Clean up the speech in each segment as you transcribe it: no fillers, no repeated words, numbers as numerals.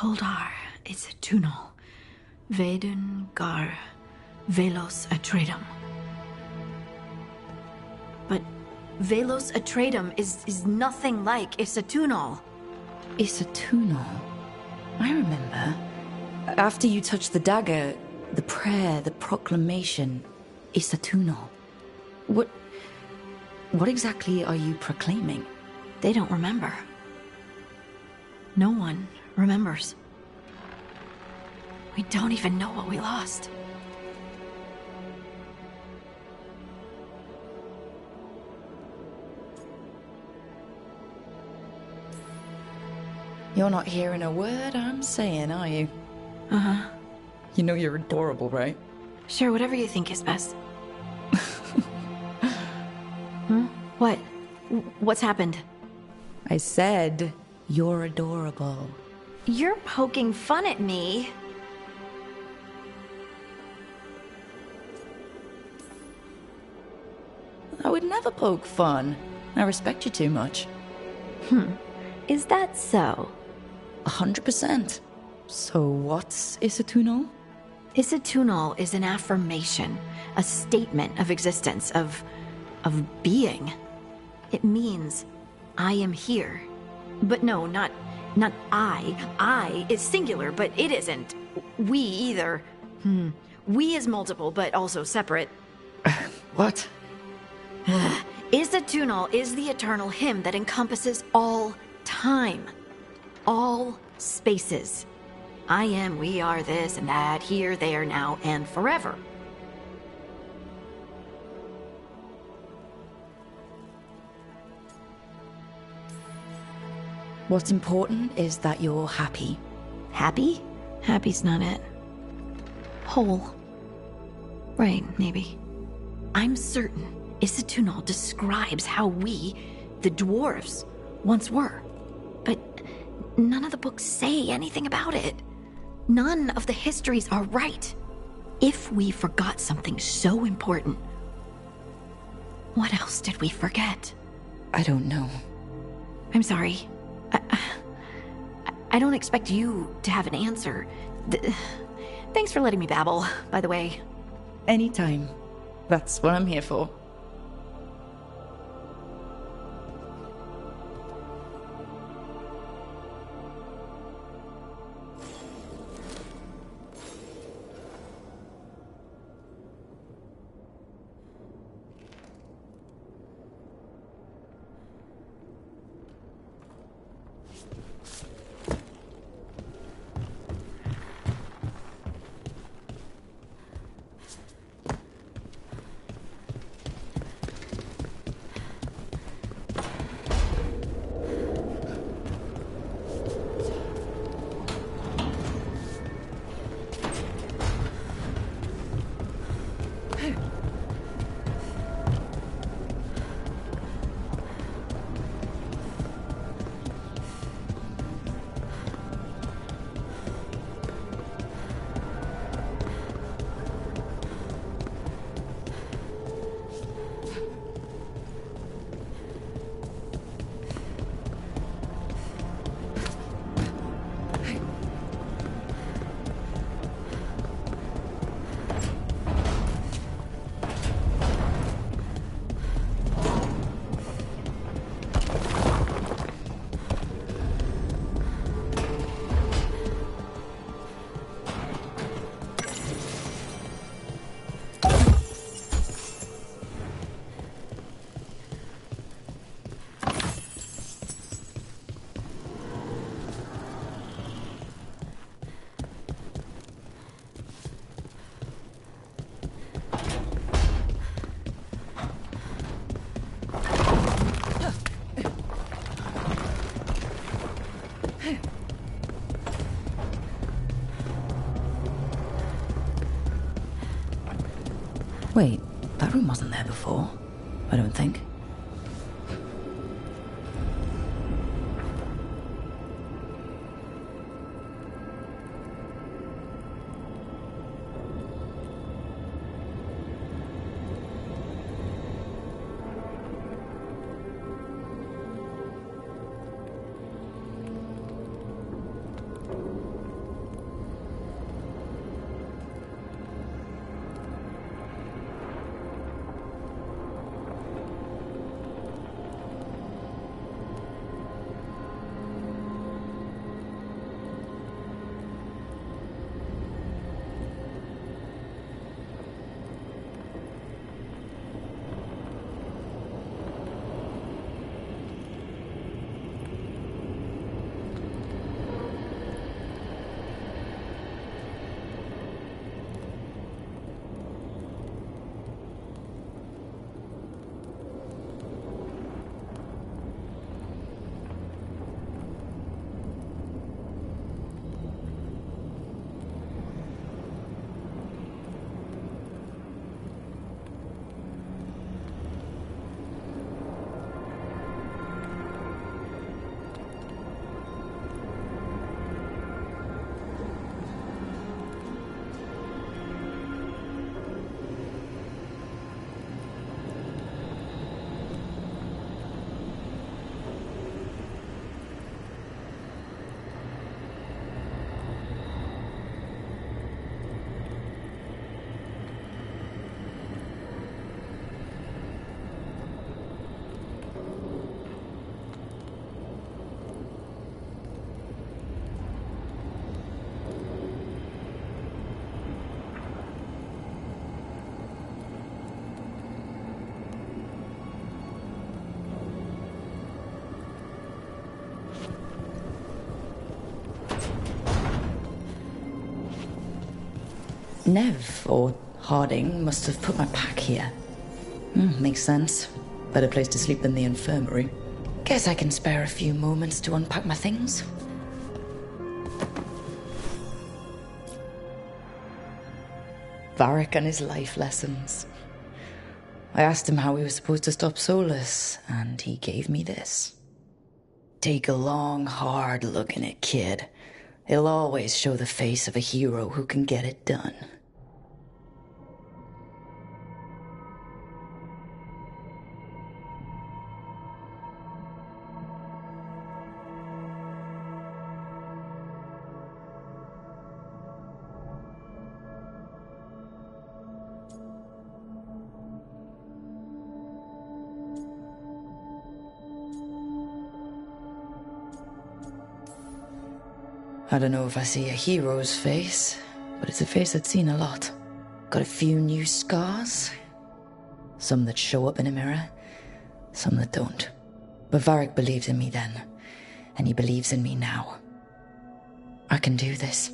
Holdar, it's Tunal. Veilguard, Velos Atreidim. But Velos Atreidim is nothing like Isatunal. Isatunal? I remember. After you touched the dagger, the prayer, the proclamation, Isatunal. What exactly are you proclaiming? They don't remember. No one remembers. We don't even know what we lost. You're not hearing a word I'm saying, are you? Uh-huh. You know you're adorable, right? Sure, whatever you think is best. What? What's happened? I said, you're adorable. You're poking fun at me. I would never poke fun. I respect you too much. Is that so? 100%. So what's Isatunal? Isatunal is an affirmation, a statement of existence, of being. It means, I am here. But no, not I. I is singular, but it isn't. We either. We is multiple, but also separate. What? Isatunal is the eternal hymn that encompasses all time. All spaces. I am, we are, this and that, here, there, now, and forever. What's important is that you're happy. Happy? Happy's not it. Whole. Right, maybe. I'm certain Isatunal describes how we, the dwarves, once were. But none of the books say anything about it. None of the histories are right. If we forgot something so important, what else did we forget? I don't know. I'm sorry. I don't expect you to have an answer. Thanks for letting me babble, by the way. Anytime. That's what I'm here for. Wait, that room wasn't there before, I don't think. Nev, or Harding, must have put my pack here. Makes sense. Better place to sleep than the infirmary. Guess I can spare a few moments to unpack my things. Varric and his life lessons. I asked him how we were supposed to stop Solus, and he gave me this. Take a long, hard look in it, kid. It'll always show the face of a hero who can get it done. I don't know if I see a hero's face, but it's a face I'd seen a lot. Got a few new scars. Some that show up in a mirror, some that don't. But Varric believed in me then, and he believes in me now. I can do this.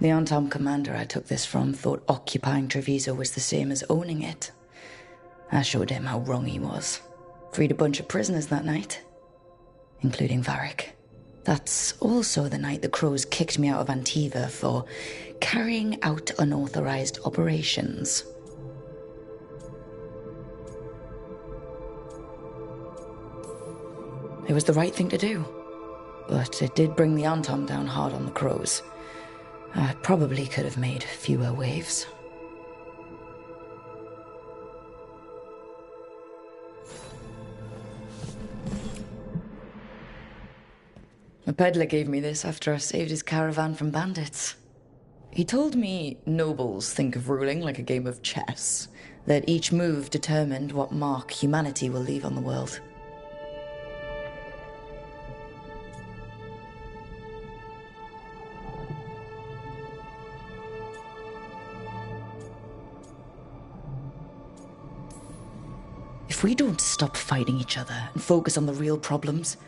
The Antom commander I took this from thought occupying Treviso was the same as owning it. I showed him how wrong he was. Freed a bunch of prisoners that night, including Varric. That's also the night the Crows kicked me out of Antiva for carrying out unauthorized operations. It was the right thing to do, but it did bring the Antom down hard on the Crows. I probably could have made fewer waves. A peddler gave me this after I saved his caravan from bandits. He told me nobles think of ruling like a game of chess, that each move determined what mark humanity will leave on the world. If we don't stop fighting each other and focus on the real problems,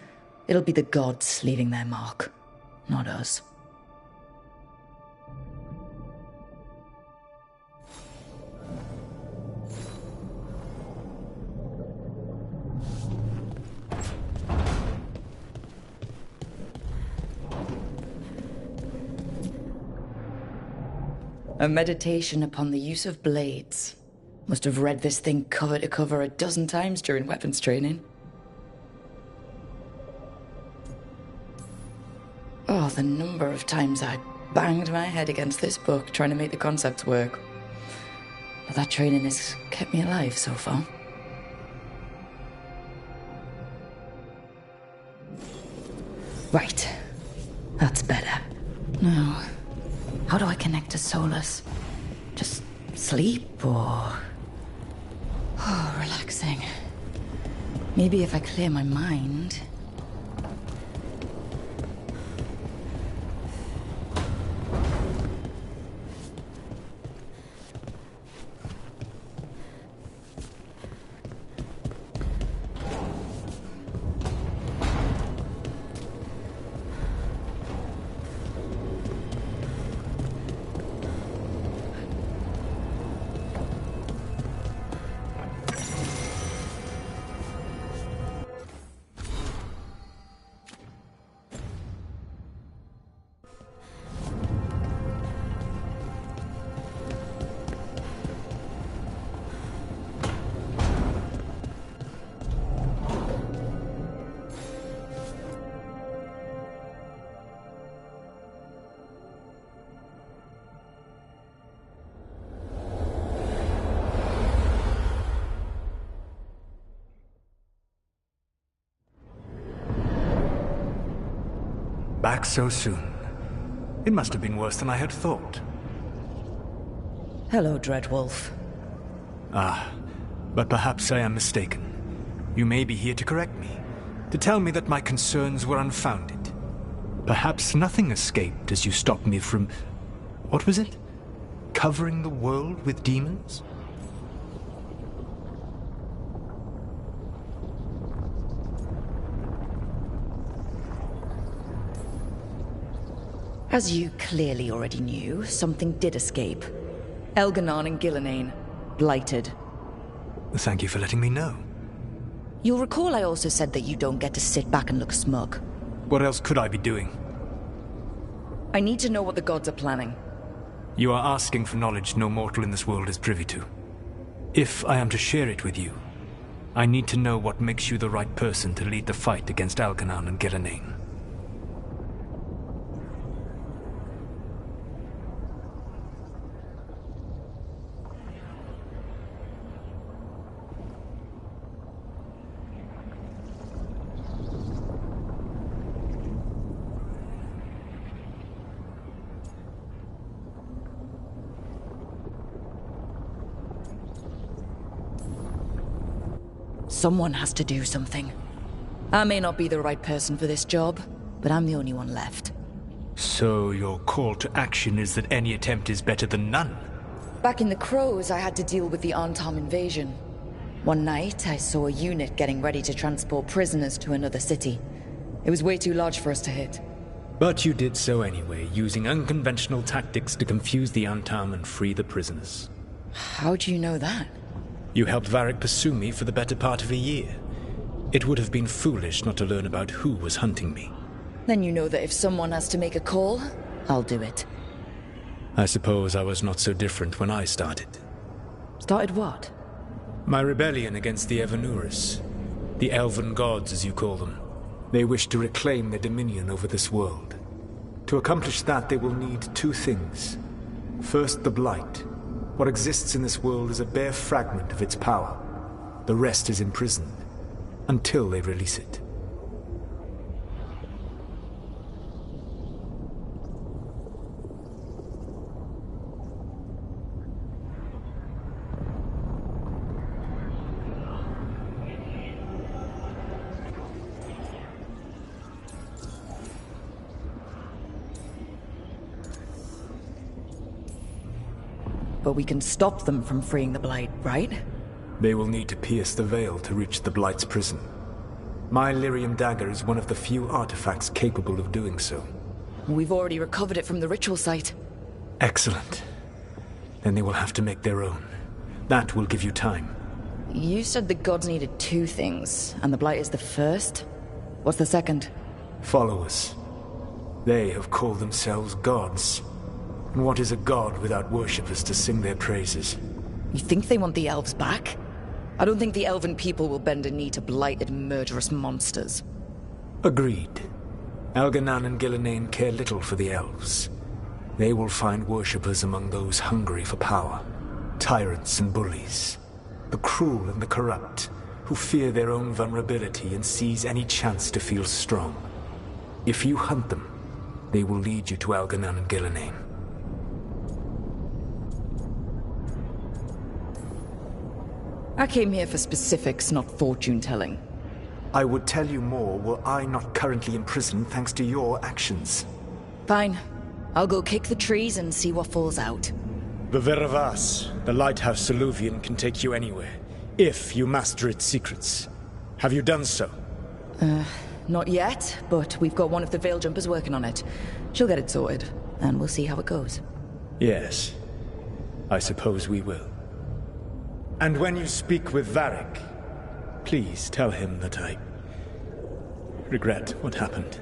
it'll be the gods leaving their mark, not us. A meditation upon the use of blades. Must have read this thing cover to cover a dozen times during weapons training. Oh, the number of times I banged my head against this book trying to make the concepts work. But that training has kept me alive so far. Right. That's better. Now, how do I connect to Solus? Just sleep or... Oh, relaxing. Maybe if I clear my mind... Back so soon. It must have been worse than I had thought. Hello, Dreadwolf. Ah, but perhaps I am mistaken. You may be here to correct me, to tell me that my concerns were unfounded. Perhaps nothing escaped as you stopped me from... what was it? covering the world with demons? As you clearly already knew, something did escape. Elganon and Gillenane. Blighted. Thank you for letting me know. You'll recall I also said that you don't get to sit back and look smug. What else could I be doing? I need to know what the gods are planning. You are asking for knowledge no mortal in this world is privy to. If I am to share it with you, I need to know what makes you the right person to lead the fight against Elganon and Gillenane. Someone has to do something. I may not be the right person for this job, but I'm the only one left. So your call to action is that any attempt is better than none? Back in the Crows, I had to deal with the Antam invasion. One night, I saw a unit getting ready to transport prisoners to another city. It was way too large for us to hit. But you did so anyway, using unconventional tactics to confuse the Antam and free the prisoners. How do you know that? You helped Varric pursue me for the better part of a year. It would have been foolish not to learn about who was hunting me. Then you know that if someone has to make a call, I'll do it. I suppose I was not so different when I started. Started what? My rebellion against the Evanuris. The elven gods, as you call them. They wish to reclaim their dominion over this world. To accomplish that, they will need two things. First, the Blight. What exists in this world is a bare fragment of its power. The rest is imprisoned, until they release it. But we can stop them from freeing the Blight, right? They will need to pierce the veil to reach the Blight's prison. My Lyrium dagger is one of the few artifacts capable of doing so. We've already recovered it from the ritual site. Excellent. Then they will have to make their own. That will give you time. You said the gods needed two things, and the Blight is the first? What's the second? Followers. They have called themselves gods. And what is a god without worshippers to sing their praises? You think they want the elves back? I don't think the elven people will bend a knee to blighted, murderous monsters. Agreed. Elganon and Gillenane care little for the elves. They will find worshippers among those hungry for power. Tyrants and bullies. The cruel and the corrupt, who fear their own vulnerability and seize any chance to feel strong. If you hunt them, they will lead you to Elganon and Gillenane. I came here for specifics, not fortune-telling. I would tell you more were I not currently in prison thanks to your actions. Fine. I'll go kick the trees and see what falls out. The Veravas, the lighthouse Soluvian, can take you anywhere, if you master its secrets. Have you done so? Not yet, but we've got one of the Veil Jumpers working on it. She'll get it sorted, and we'll see how it goes. Yes. I suppose we will. And when you speak with Varric, please tell him that I regret what happened.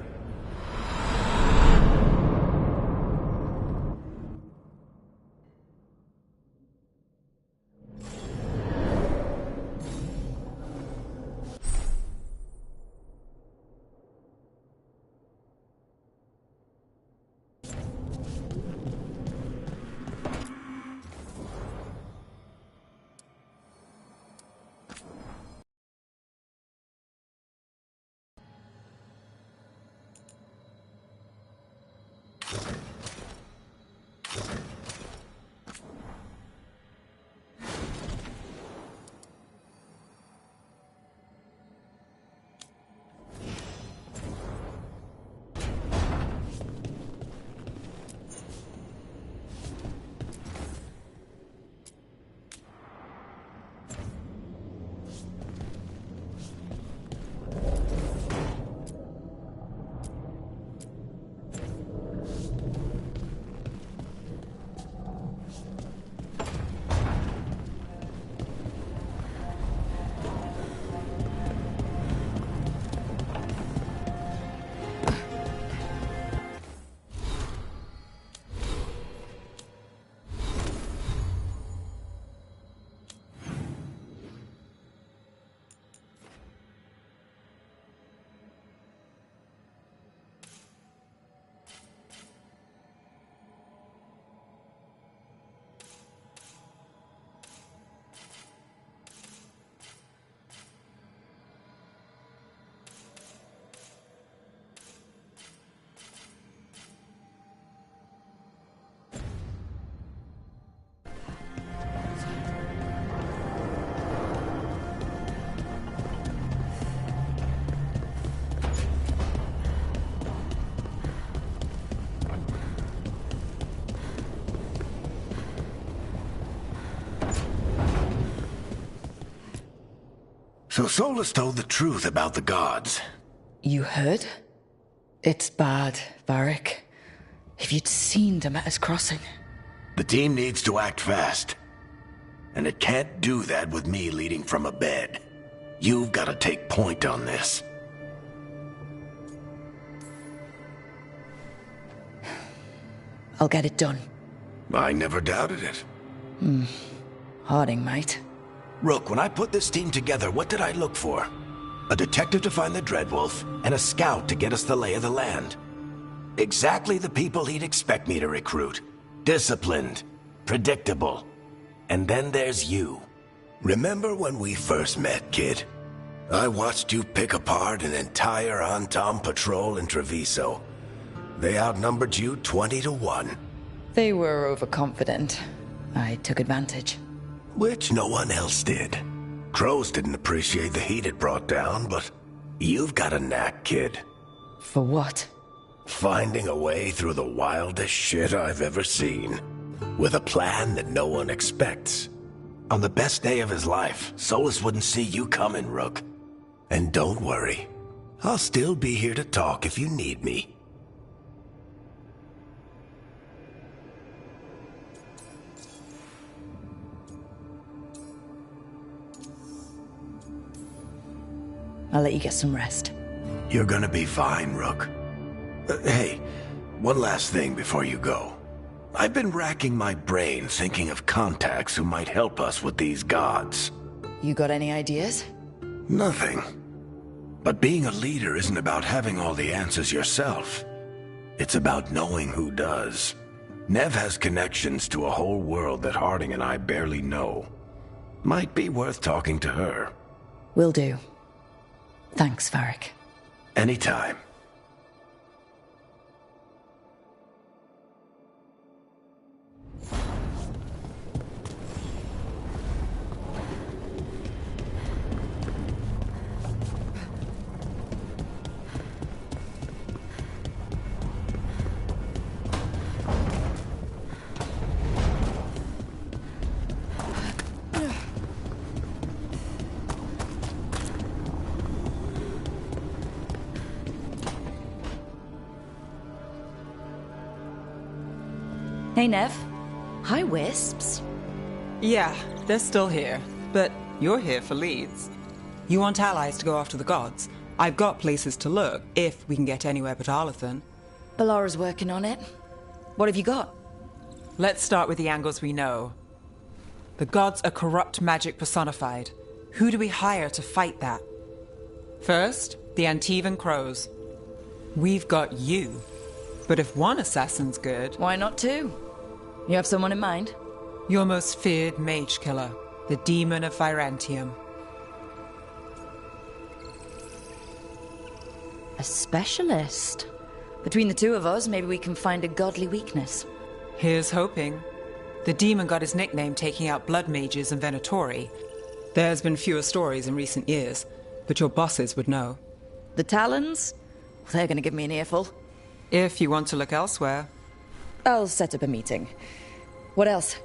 So Solus told the truth about the gods. You heard? It's bad, Varric. If you'd seen Demeter's crossing. The team needs to act fast. And it can't do that with me leading from a bed. You've got to take point on this. I'll get it done. I never doubted it. Harding might. Rook, when I put this team together, what did I look for? A detective to find the Dreadwolf, and a scout to get us the lay of the land. Exactly the people he'd expect me to recruit. Disciplined, predictable. And then there's you. Remember when we first met, kid? I watched you pick apart an entire Antom patrol in Treviso. They outnumbered you 20 to 1. They were overconfident. I took advantage. Which no one else did. Crows didn't appreciate the heat it brought down, but you've got a knack, kid. For what? Finding a way through the wildest shit I've ever seen. With a plan that no one expects. On the best day of his life, Solus wouldn't see you coming, Rook. And don't worry. I'll still be here to talk if you need me. I'll let you get some rest. You're gonna be fine, Rook. Hey, one last thing before you go. I've been racking my brain thinking of contacts who might help us with these gods. You got any ideas? Nothing. But being a leader isn't about having all the answers yourself. It's about knowing who does. Nev has connections to a whole world that Harding and I barely know. Might be worth talking to her. Will do. Thanks, Varric. Anytime. Hey, Nev. Hi, Wisps. Yeah, they're still here, but you're here for leads. You want allies to go after the gods? I've got places to look, if we can get anywhere but Arlathan. Ballara's working on it. What have you got? Let's start with the angles we know. The gods are corrupt magic personified. Who do we hire to fight that? First, the Antivan Crows. We've got you. But if one assassin's good... Why not two? You have someone in mind? Your most feared mage killer, the Demon of Virantium. A specialist. Between the two of us, maybe we can find a godly weakness. Here's hoping. The demon got his nickname taking out blood mages and Venatori. There's been fewer stories in recent years, but your bosses would know. The Talons? They're gonna give me an earful. If you want to look elsewhere. I'll set up a meeting. What else?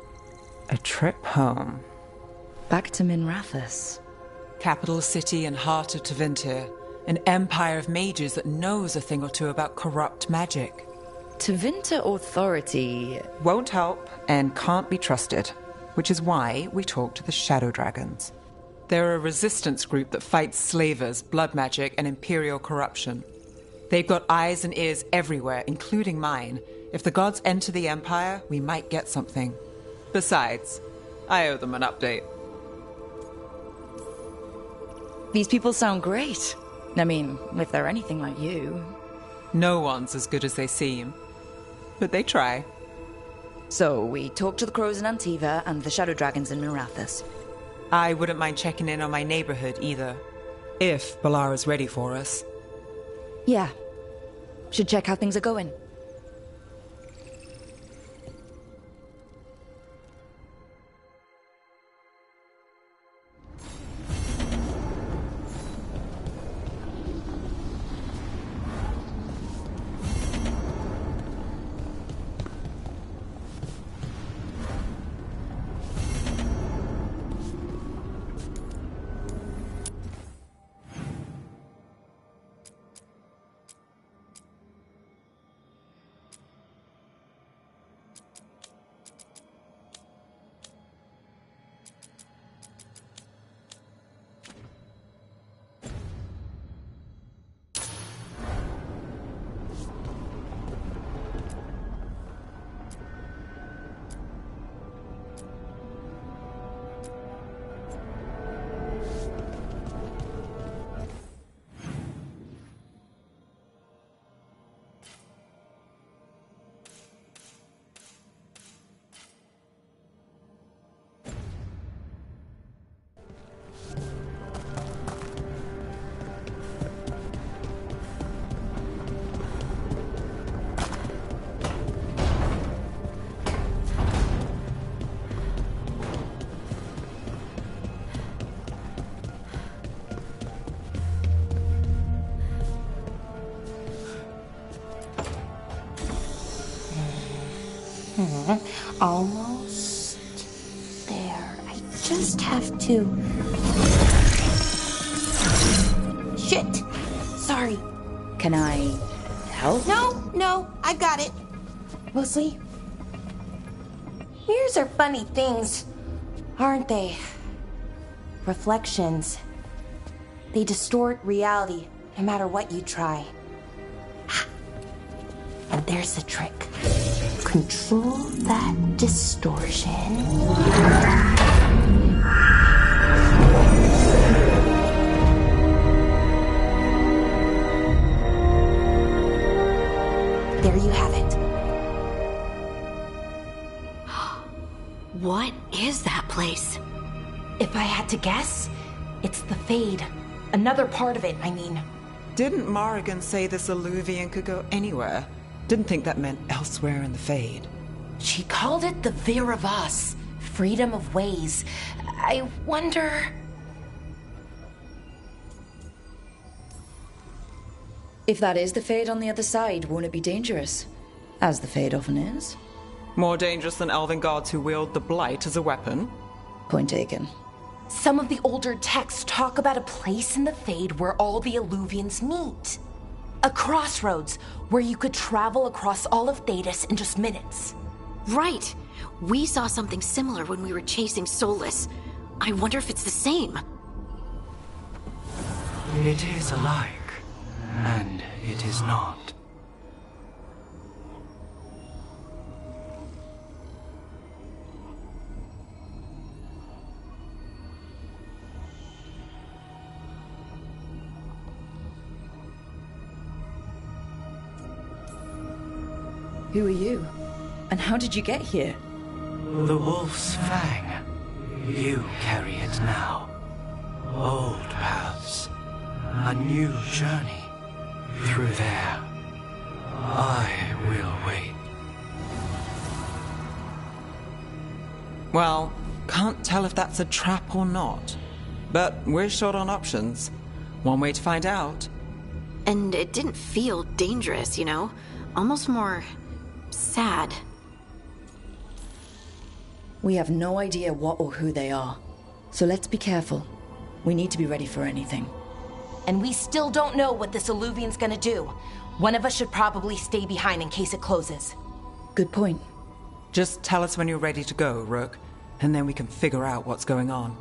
A trip home. Back to Minrathous. Capital city and heart of Tevinter. An empire of mages that knows a thing or two about corrupt magic. Tevinter Authority... Won't help and can't be trusted, which is why we talk to the Shadow Dragons. They're a resistance group that fights slavers, blood magic, and imperial corruption. They've got eyes and ears everywhere, including mine. If the gods enter the Empire, we might get something. Besides, I owe them an update. These people sound great. I mean, if they're anything like you. No one's as good as they seem. But they try. So, we talk to the Crows in Antiva and the Shadow Dragons in Minrathous. I wouldn't mind checking in on my neighborhood either. If Ballara's ready for us. Yeah. Should check how things are going. Almost there. I just have to... Shit! Sorry. Can I help? No, I got it. Mostly, mirrors are funny things, aren't they? Reflections. They distort reality, no matter what you try. And there's the trick. Control that distortion. There you have it. What is that place? If I had to guess, it's the Fade. Another part of it, I mean. Didn't Morrigan say this Illuvian could go anywhere? Didn't think that meant elsewhere in the Fade. She called it the Vir of Us, freedom of ways. I wonder... If that is the Fade on the other side, won't it be dangerous? As the Fade often is. More dangerous than elven gods who wield the Blight as a weapon? Point taken. Some of the older texts talk about a place in the Fade where all the Illuvians meet. A crossroads where you could travel across all of Thedas in just minutes. Right. We saw something similar when we were chasing Solus. I wonder if it's the same. It is alike, and it is not. Who are you? And how did you get here? The Wolf's Fang. You carry it now. Old paths. A new journey. Through there. I will wait. Well, can't tell if that's a trap or not. But we're short on options. One way to find out. And it didn't feel dangerous, you know? Almost more... sad. We have no idea what or who they are. So let's be careful. We need to be ready for anything. And we still don't know what this Illuvian's gonna do. One of us should probably stay behind in case it closes. Good point. Just tell us when you're ready to go, Rook, and then we can figure out what's going on.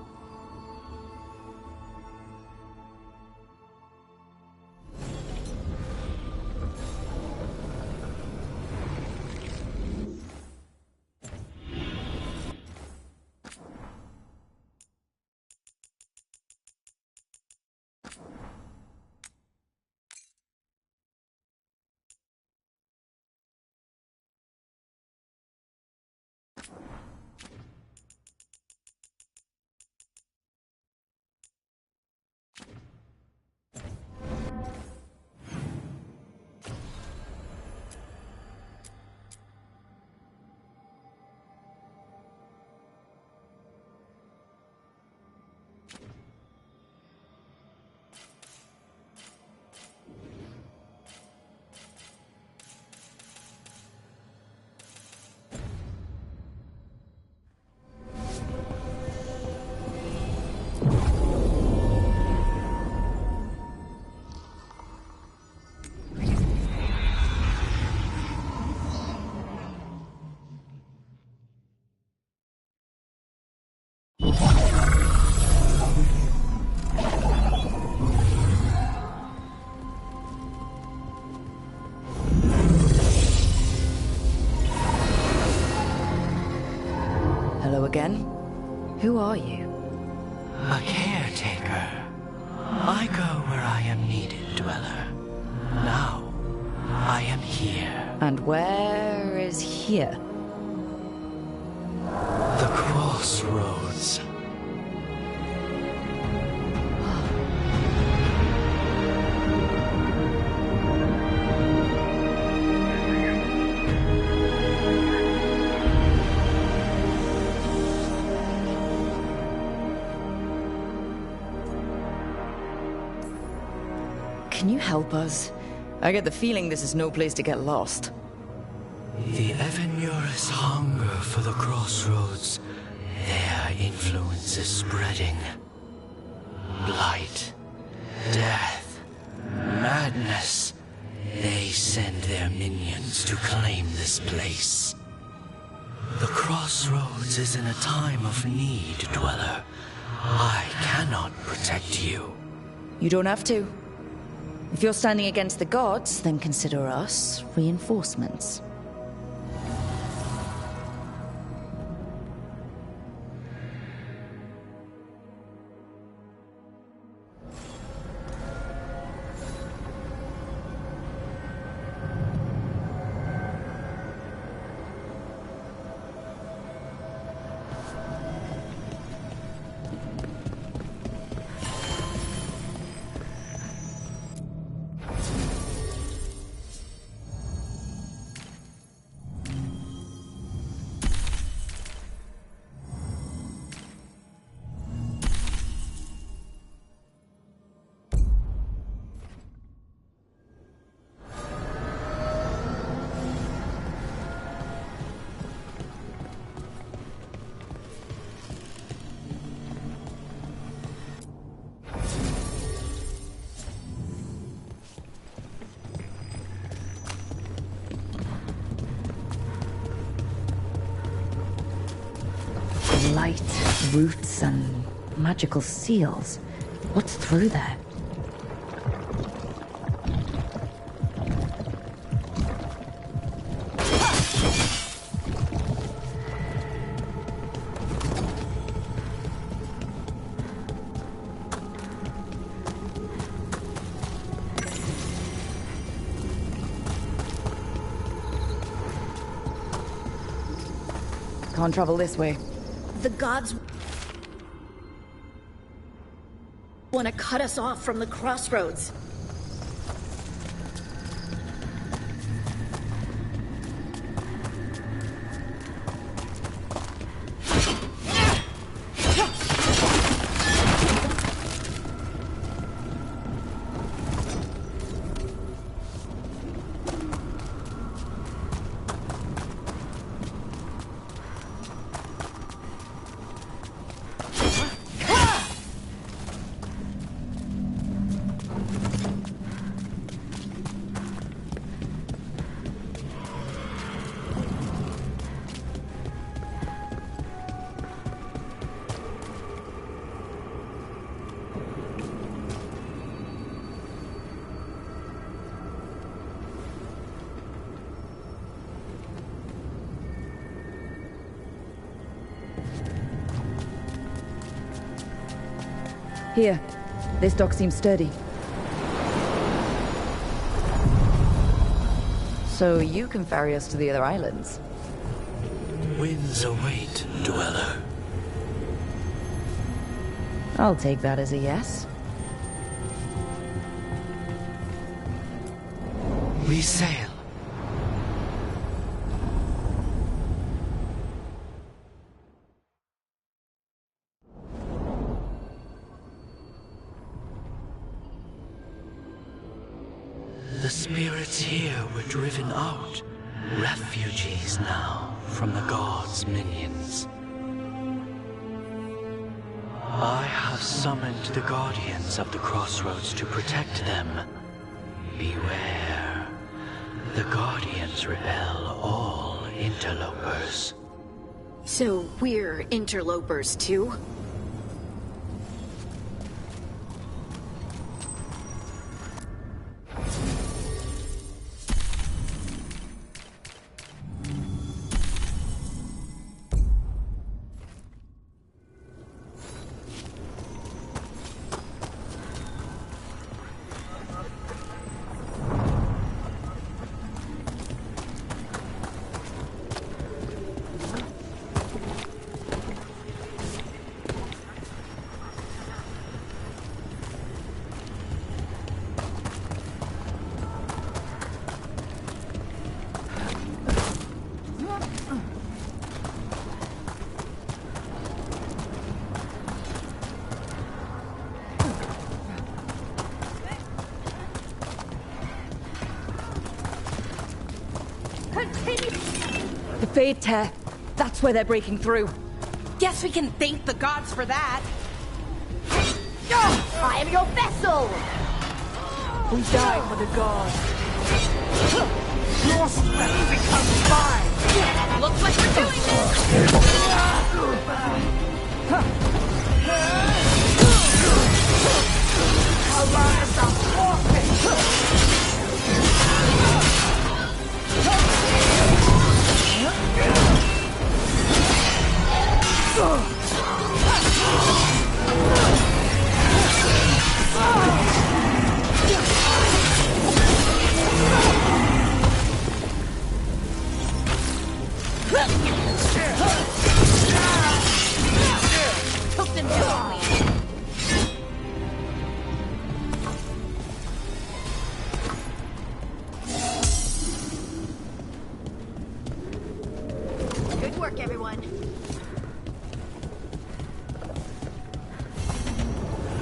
Hello again. Who are you? A caretaker. I go where I am needed, Dweller. Now, I am here. And where is here? The crossroads. Can you help us? I get the feeling this is no place to get lost. The Evenurus hunger for the crossroads. Their influence is spreading. Blight, death, madness. They send their minions to claim this place. The crossroads is in a time of need, Dweller. I cannot protect you. You don't have to. If you're standing against the gods, then consider us reinforcements. Light, roots, and magical seals. What's through there? Can't travel this way. The gods want to cut us off from the crossroads. Here. This dock seems sturdy. So you can ferry us to the other islands? Winds await, Dweller. I'll take that as a yes. We sail. The spirits here were driven out, refugees now from the gods' minions. I have summoned the guardians of the crossroads to protect them. Beware. The guardians repel all interlopers. So we're interlopers too? Fade tear. That's where they're breaking through. Guess we can thank the gods for that. I am your vessel! We die for the gods. Your strength becomes mine! Looks like we're doing this! Arise and forfeit! Took them down. Good work, everyone.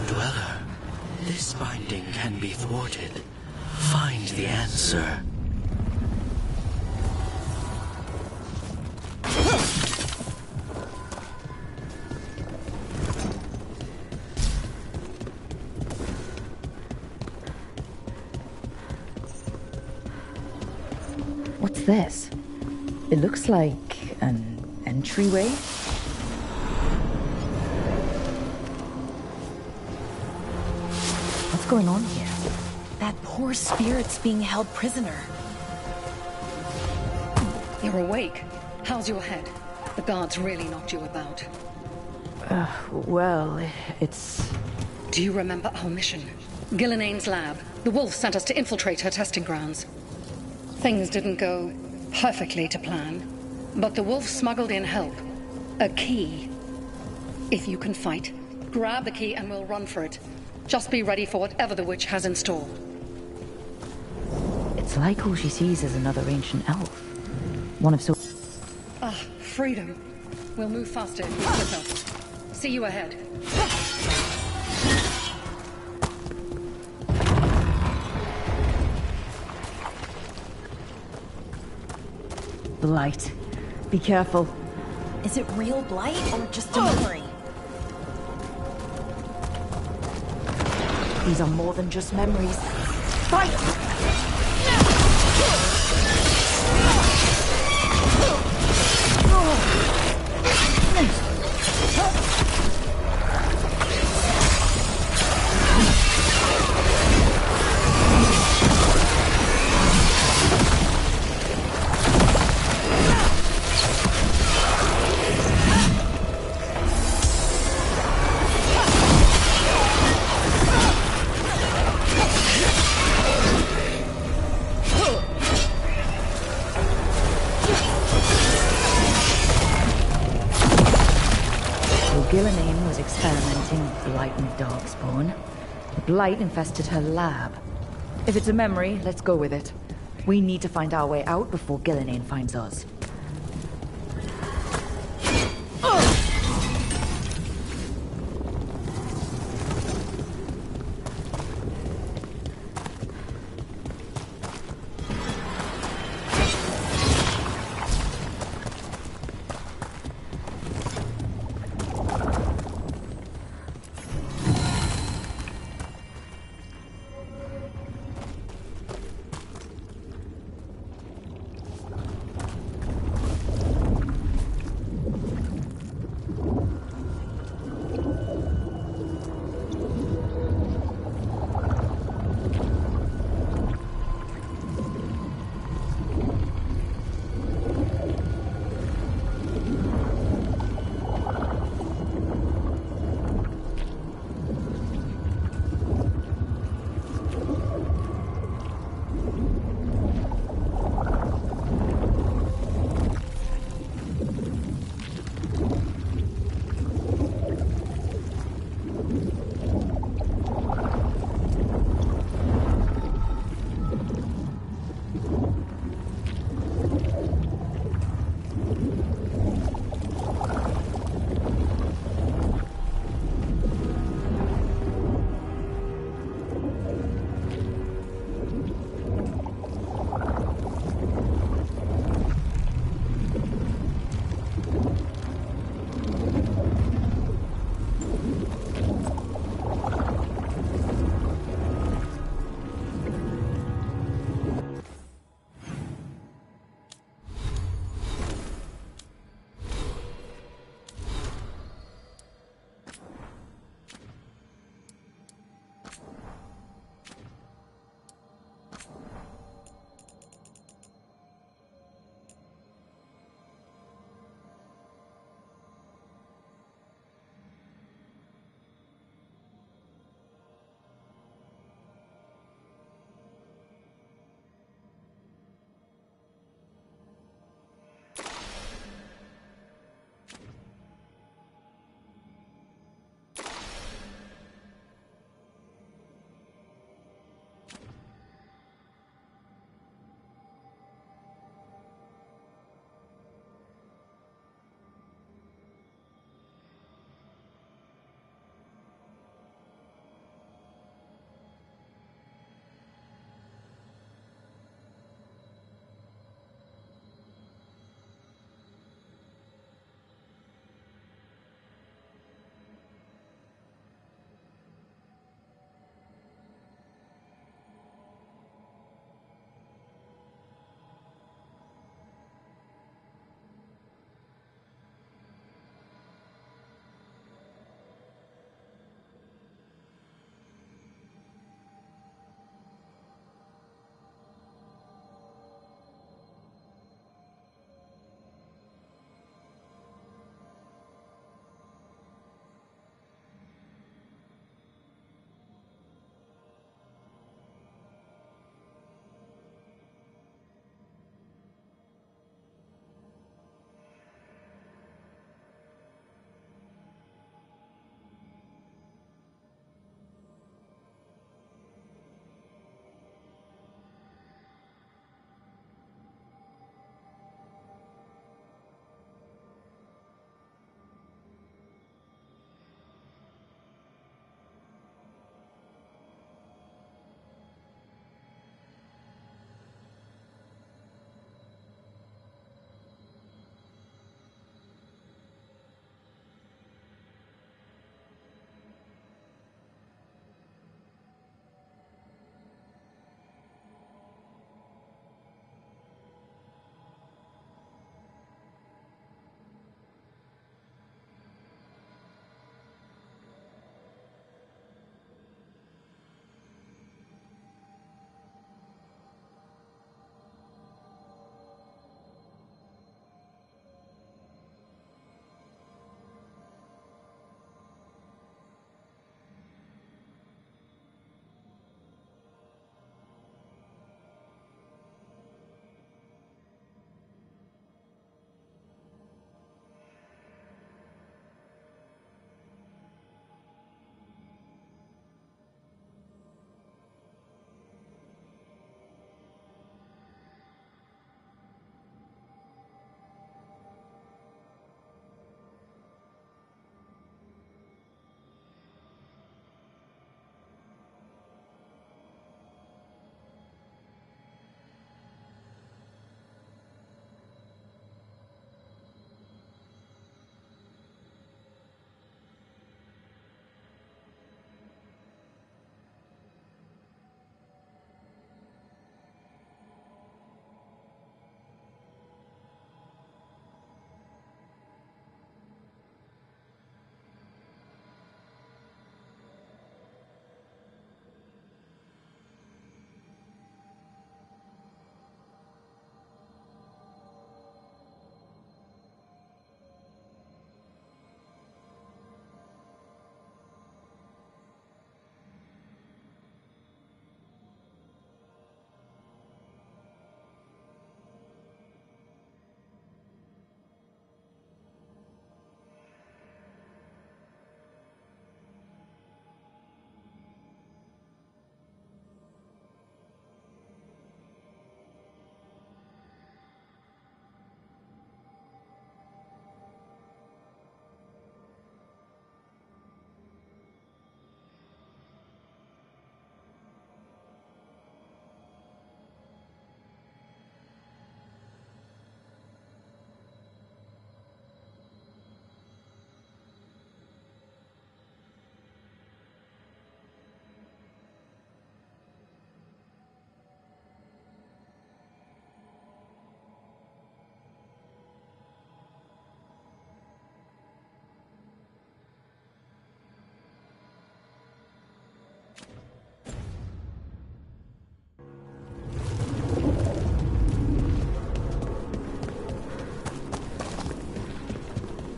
Dweller, this binding can be thwarted. Find the answer. What's this? It looks like an entryway. What's going on here? That poor spirit's being held prisoner. You're awake. How's your head? The guards really knocked you about. Well, it's... Do you remember our mission? Gillenane's lab. The wolf sent us to infiltrate her testing grounds. Things didn't go perfectly to plan, but the wolf smuggled in help. A key. If you can fight, grab the key and we'll run for it. Just be ready for whatever the witch has in store. It's like all she sees is another ancient elf. One of so... Freedom. We'll move faster if we quicker. See you ahead. Blight. Be careful. Is it real blight or just a memory? These are more than just memories. Fight! Gillenane was experimenting with Blight and Darkspawn. The Blight infested her lab. If it's a memory, let's go with it. We need to find our way out before Gillenane finds us.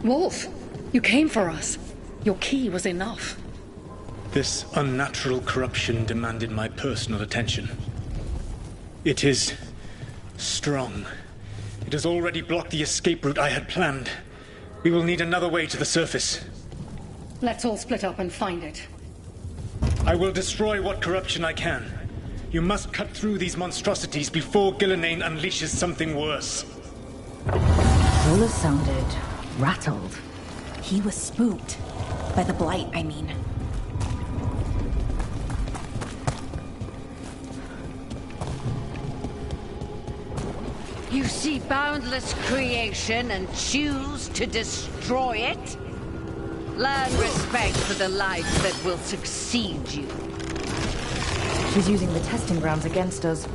Wolf, you came for us. Your key was enough. This unnatural corruption demanded my personal attention. It is strong. It has already blocked the escape route I had planned. We will need another way to the surface. Let's all split up and find it. I will destroy what corruption I can. You must cut through these monstrosities before Gillenane unleashes something worse. Roller sounded rattled. He was spooked. By the blight, I mean. You see boundless creation and choose to destroy it? Learn respect for the life that will succeed you. She's using the testing grounds against us.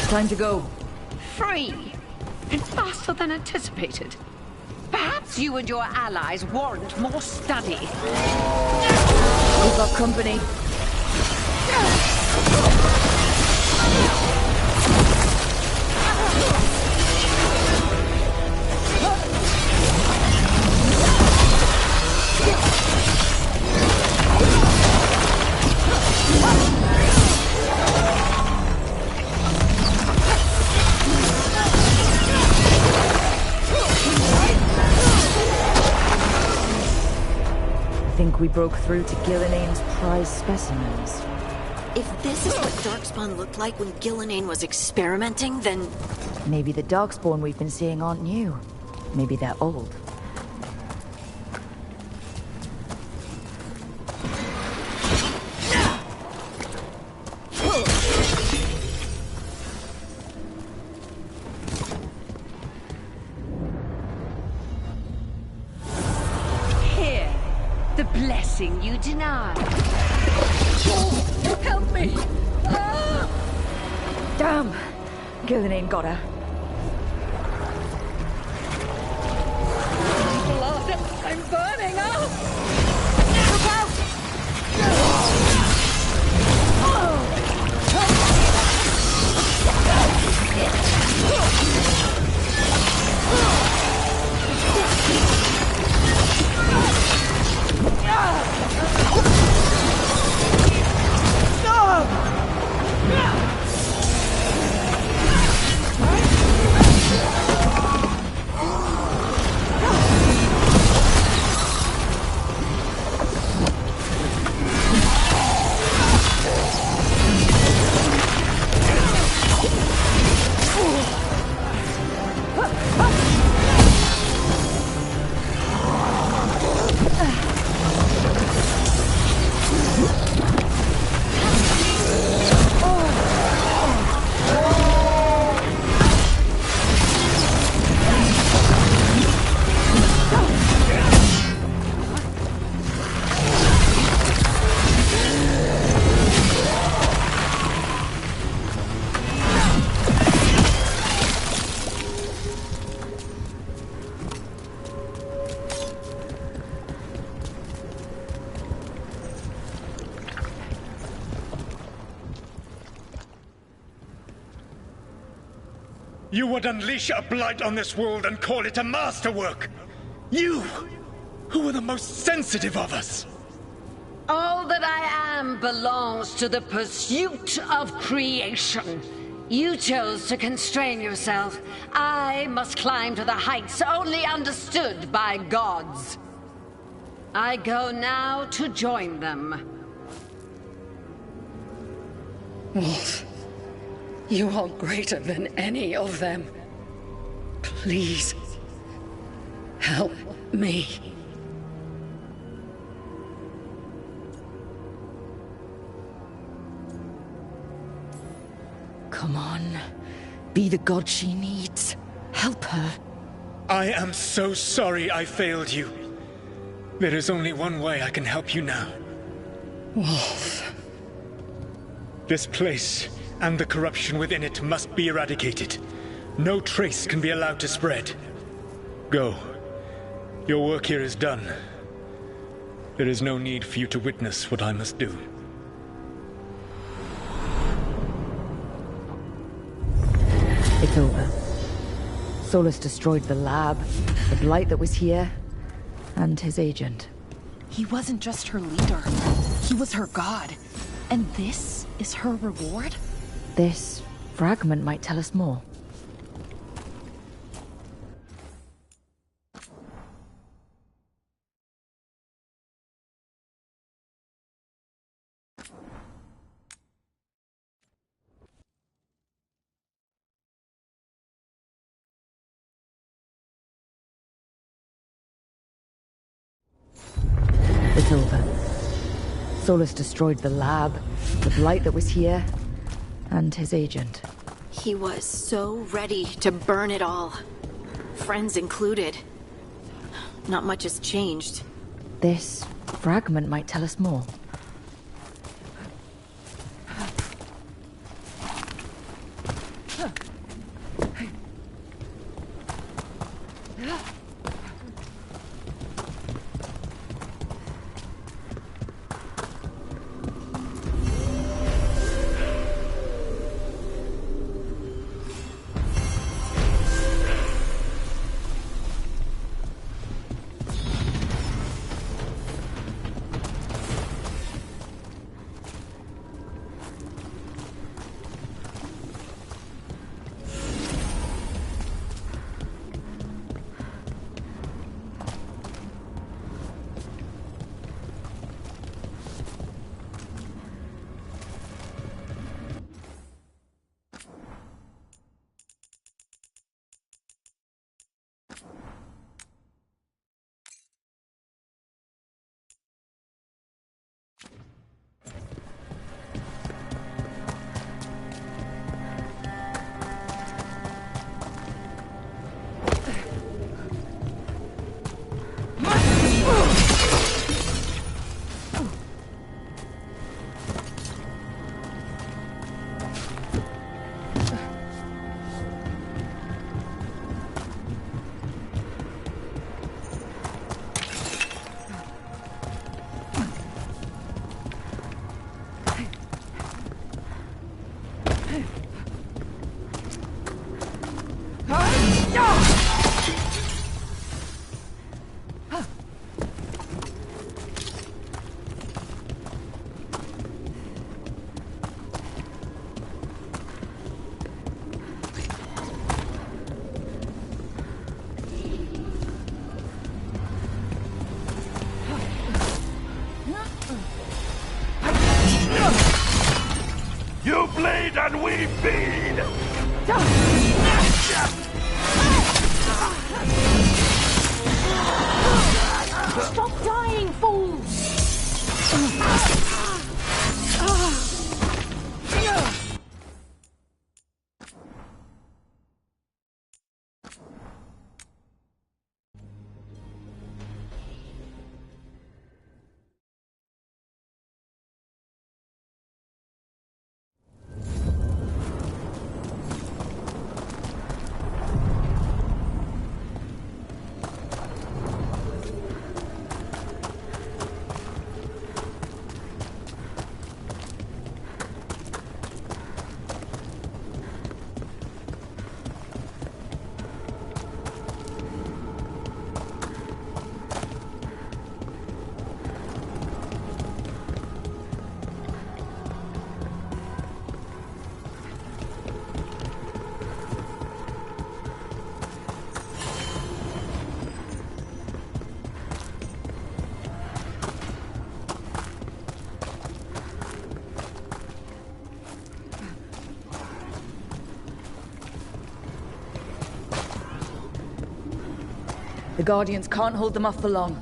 Time to go. Free! And faster than anticipated. Perhaps you and your allies warrant more study. We've got company. broke through to Gillinane's prize specimens. If this is what Darkspawn looked like when Gillinane was experimenting, then... Maybe the Darkspawn we've been seeing aren't new. Maybe they're old. Here, the blessing you denied. Help me! Ah! Damn! Gillinane got her. Blood! I'm burning up! Look out! You would unleash a blight on this world and call it a masterwork! You, who are the most sensitive of us! All that I am belongs to the pursuit of creation. You chose to constrain yourself. I must climb to the heights only understood by gods. I go now to join them. Wolf, you are greater than any of them. Please, help me. Come on. Be the god she needs. Help her. I am so sorry I failed you. There is only one way I can help you now. Wolf. This place and the corruption within it must be eradicated. No trace can be allowed to spread. Go. Your work here is done. There is no need for you to witness what I must do. It's over. Solus destroyed the lab, the blight that was here, and his agent. He wasn't just her leader. He was her god. And this is her reward? This fragment might tell us more. It's over. Solus destroyed the lab, the blight that was here, and his agent. He was so ready to burn it all. Friends included. Not much has changed. This fragment might tell us more. bleed and we feed! Stop dying, fools! The Guardians can't hold them off for long.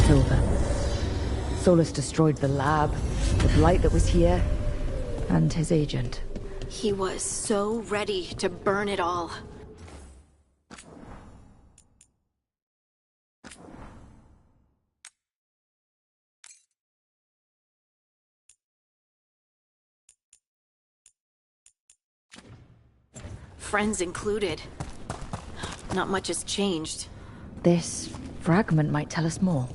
It's over. Solus destroyed the lab, the blight that was here, and his agent. He was so ready to burn it all. Friends included. Not much has changed. This fragment might tell us more.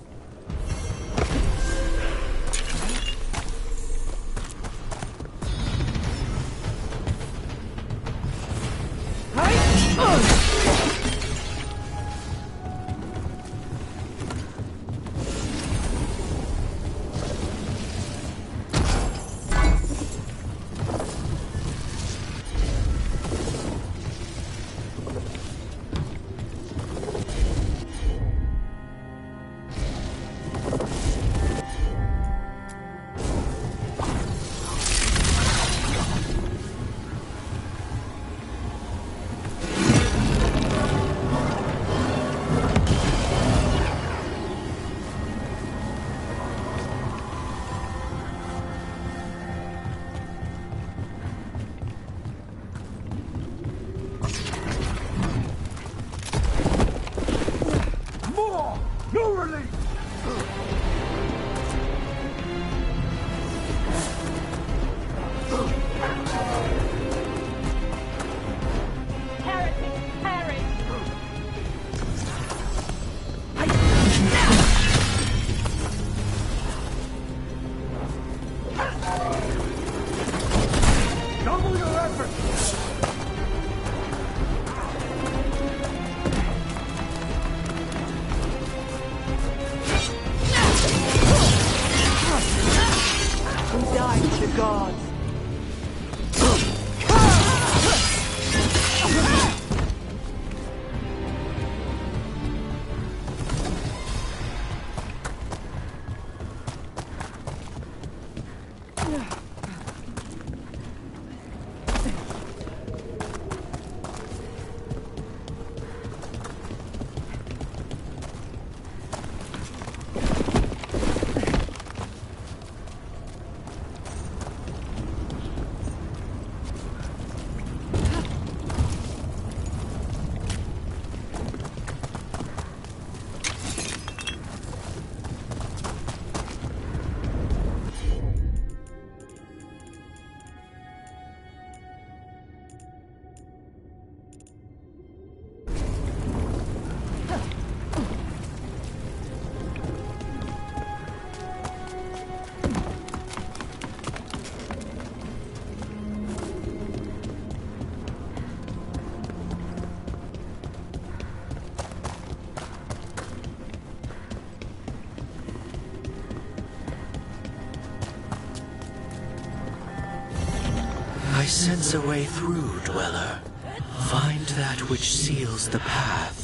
I sense a way through, Dweller. Find that which seals the path.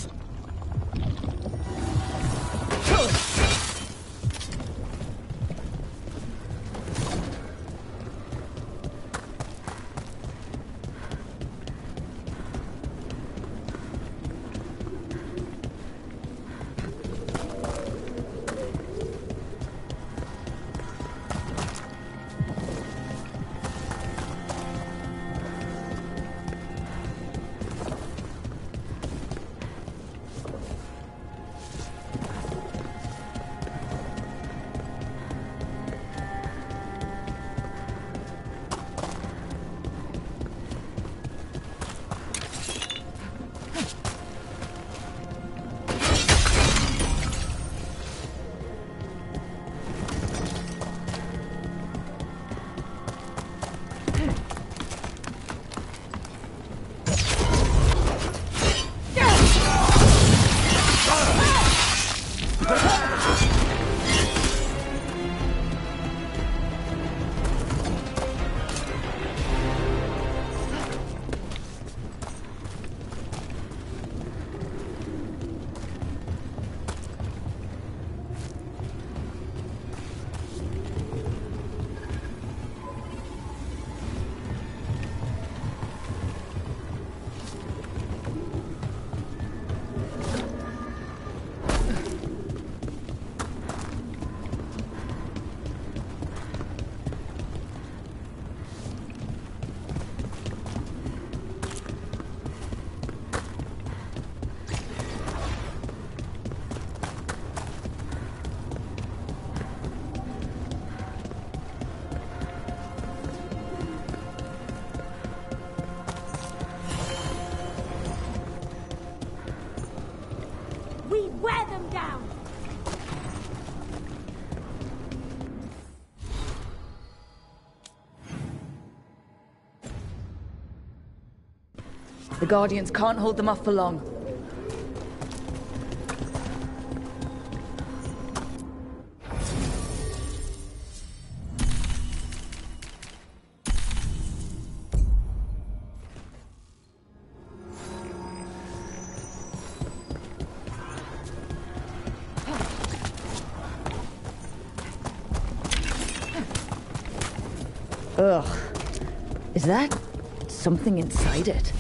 The Guardians can't hold them off for long. Ugh. Is that something inside it?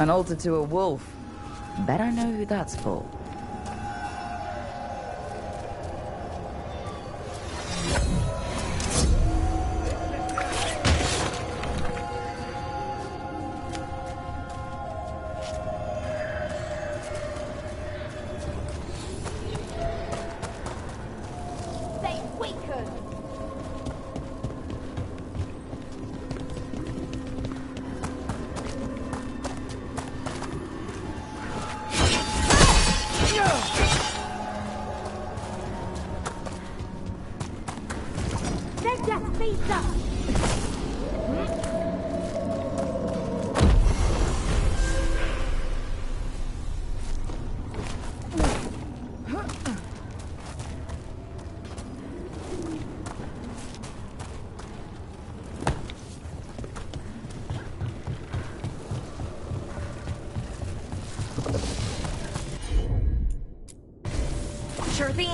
An altar to a wolf. Bet I know who that's for. Sure thing.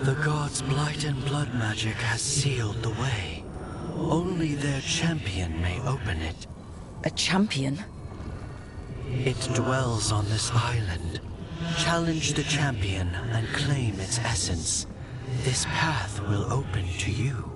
The gods' blight and blood magic has sealed the way. Only their champion may open it. A champion? It dwells on this island. Challenge the champion and claim its essence. This path will open to you.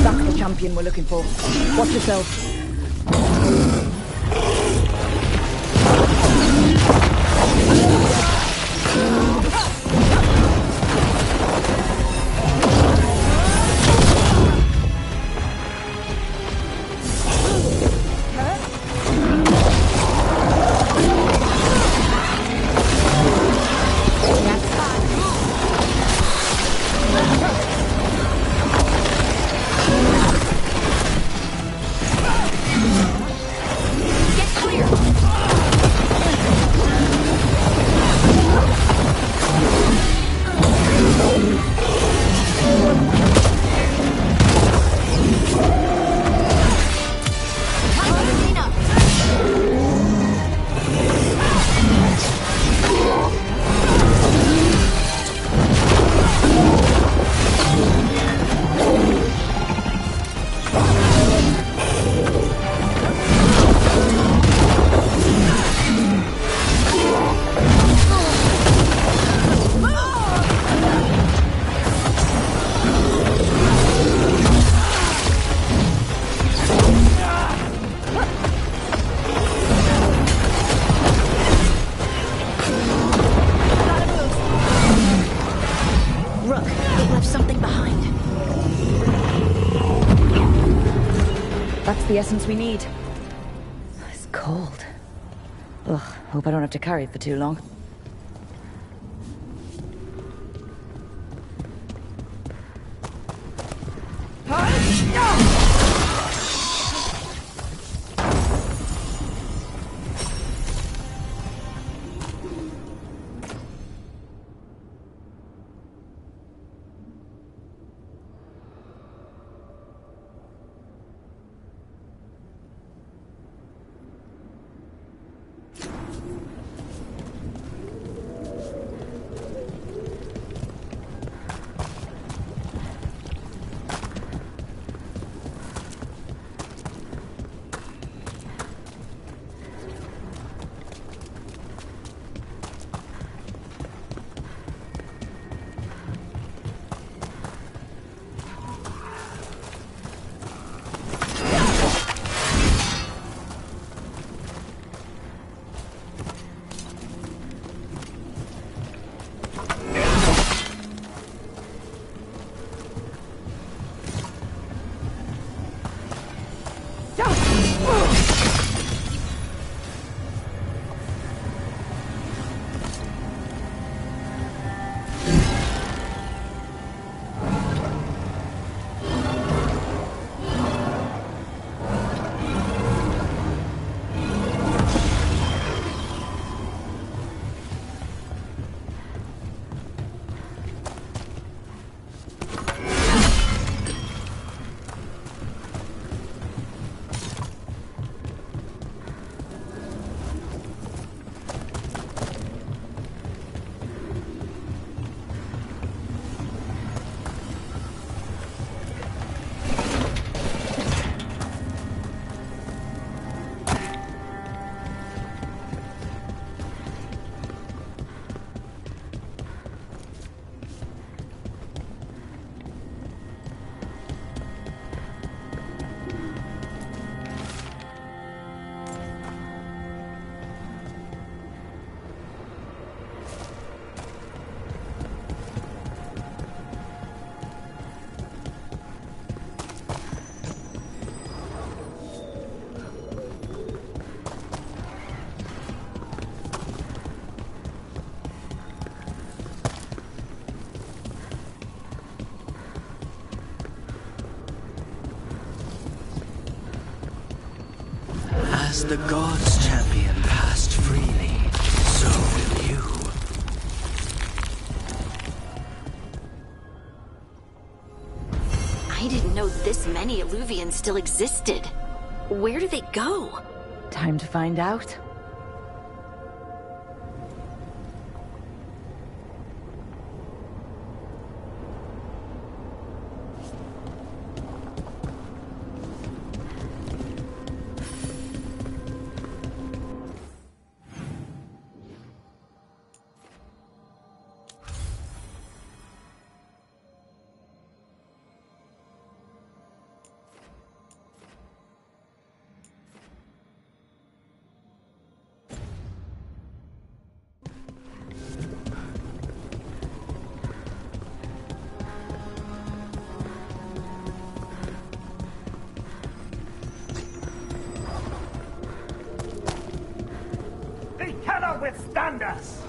That's the champion we're looking for. Watch yourself. That's the essence we need. It's cold. Ugh, hope I don't have to carry it for too long. As the gods' champion passed freely, so will you. I didn't know this many Illuvians still existed. Where do they go? Time to find out. They cannot withstand us!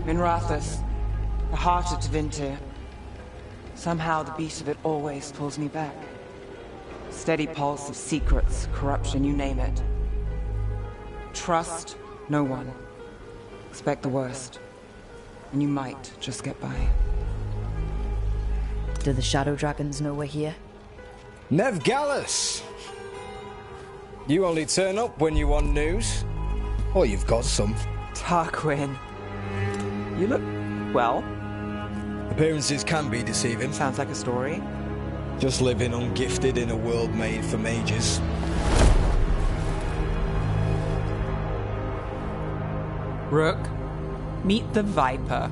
Minrathous, the heart of Tevinter. Somehow the beat of it always pulls me back. Steady pulse of secrets, corruption, you name it. Trust no one. Expect the worst. And you might just get by. Do the Shadow Dragons know we're here? Nev Gallus! You only turn up when you want news. Or you've got some. Tarquin. You look well. Appearances can be deceiving. Sounds like a story. Just living ungifted in a world made for mages. Rook, meet the Viper.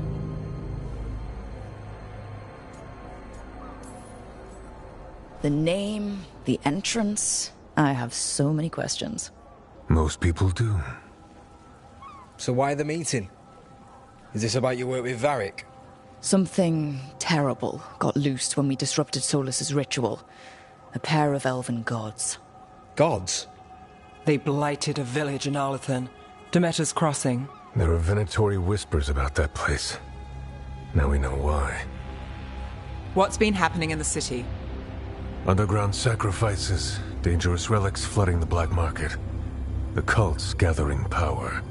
The name, the entrance. I have so many questions. Most people do. So why the meeting? Is this about your work with Varric? Something terrible got loosed when we disrupted Solus's ritual. A pair of elven gods. Gods? They blighted a village in Arlathan, Demeter's Crossing. There are Venatori whispers about that place. Now we know why. What's been happening in the city? Underground sacrifices, dangerous relics flooding the black market. The cults gathering power.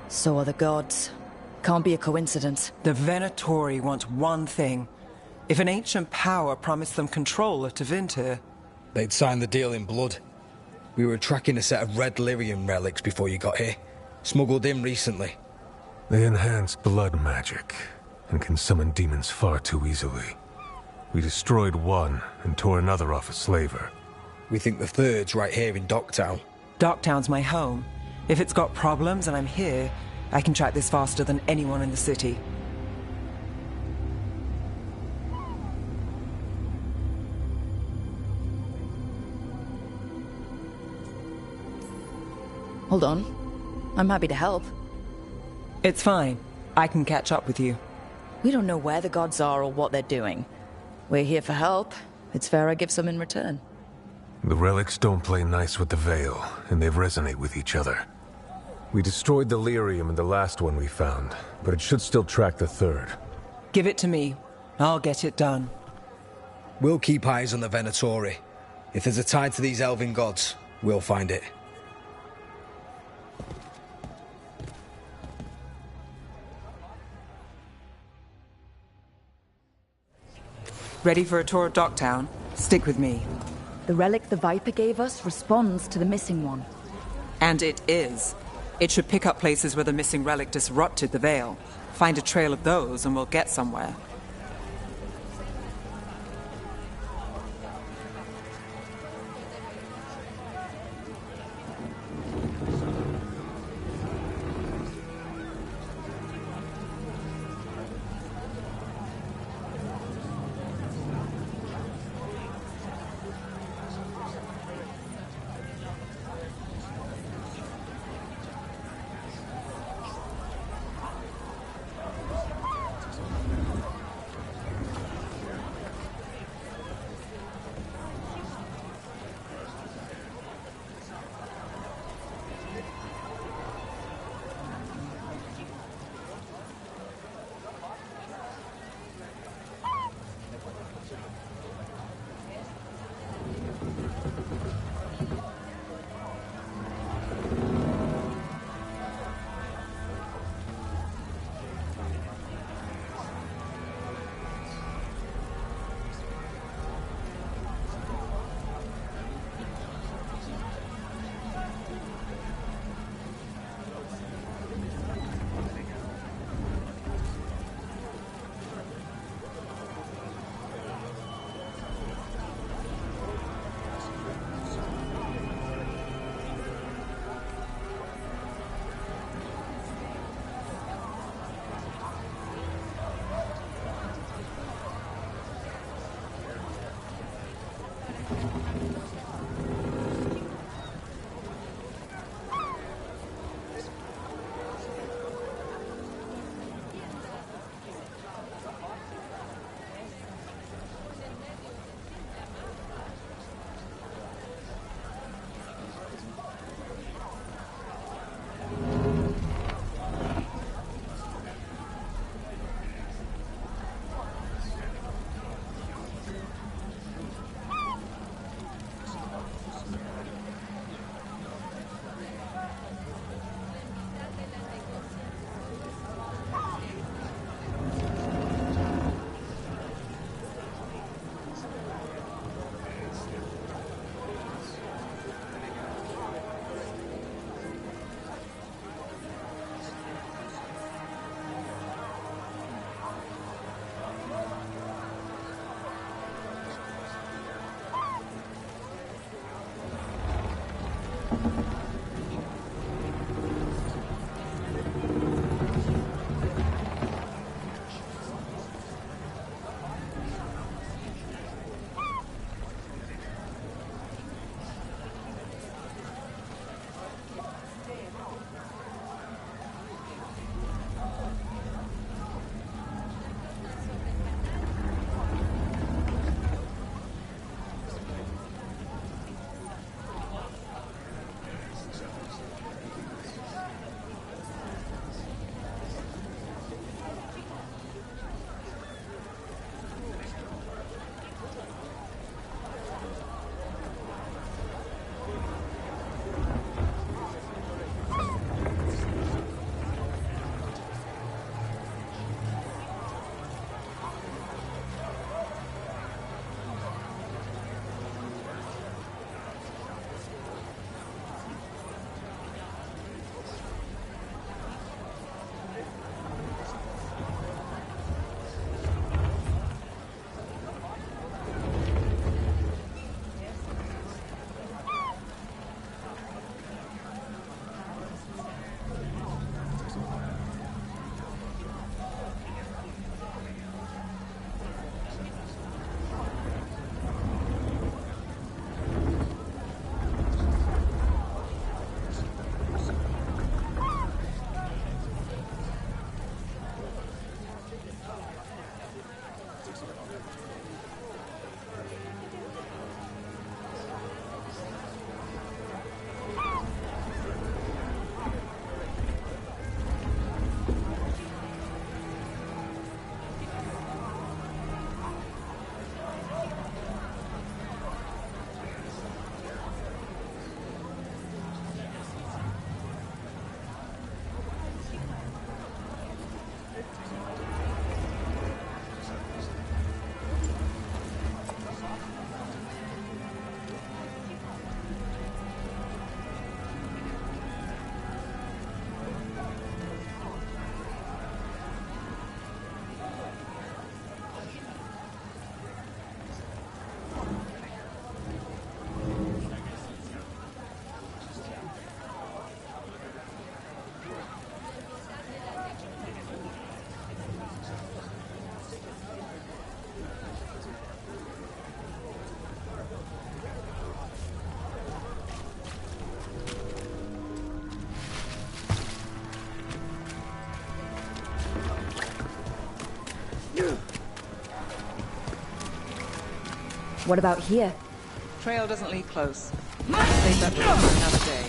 So are the gods. Can't be a coincidence. The Venatori want one thing. If an ancient power promised them control of Tevinter, they'd sign the deal in blood. We were tracking a set of red lyrium relics before you got here. Smuggled in recently. They enhance blood magic and can summon demons far too easily. We destroyed one and tore another off a slaver. We think the third's right here in Docktown. Docktown's my home. If it's got problems and I'm here, I can track this faster than anyone in the city. Hold on. I'm happy to help. It's fine. I can catch up with you. We don't know where the gods are or what they're doing. We're here for help. It's fair I give some in return. The relics don't play nice with the Veil, and they resonate with each other. We destroyed the lyrium in the last one we found, but it should still track the third. Give it to me. I'll get it done. We'll keep eyes on the Venatori. If there's a tie to these elven gods, we'll find it. Ready for a tour of Docktown? Stick with me. The relic the Viper gave us responds to the missing one. And it is. It should pick up places where the missing relic disrupted the Veil. Find a trail of those and we'll get somewhere. What about here? Trail doesn't lead close. Save that for another day.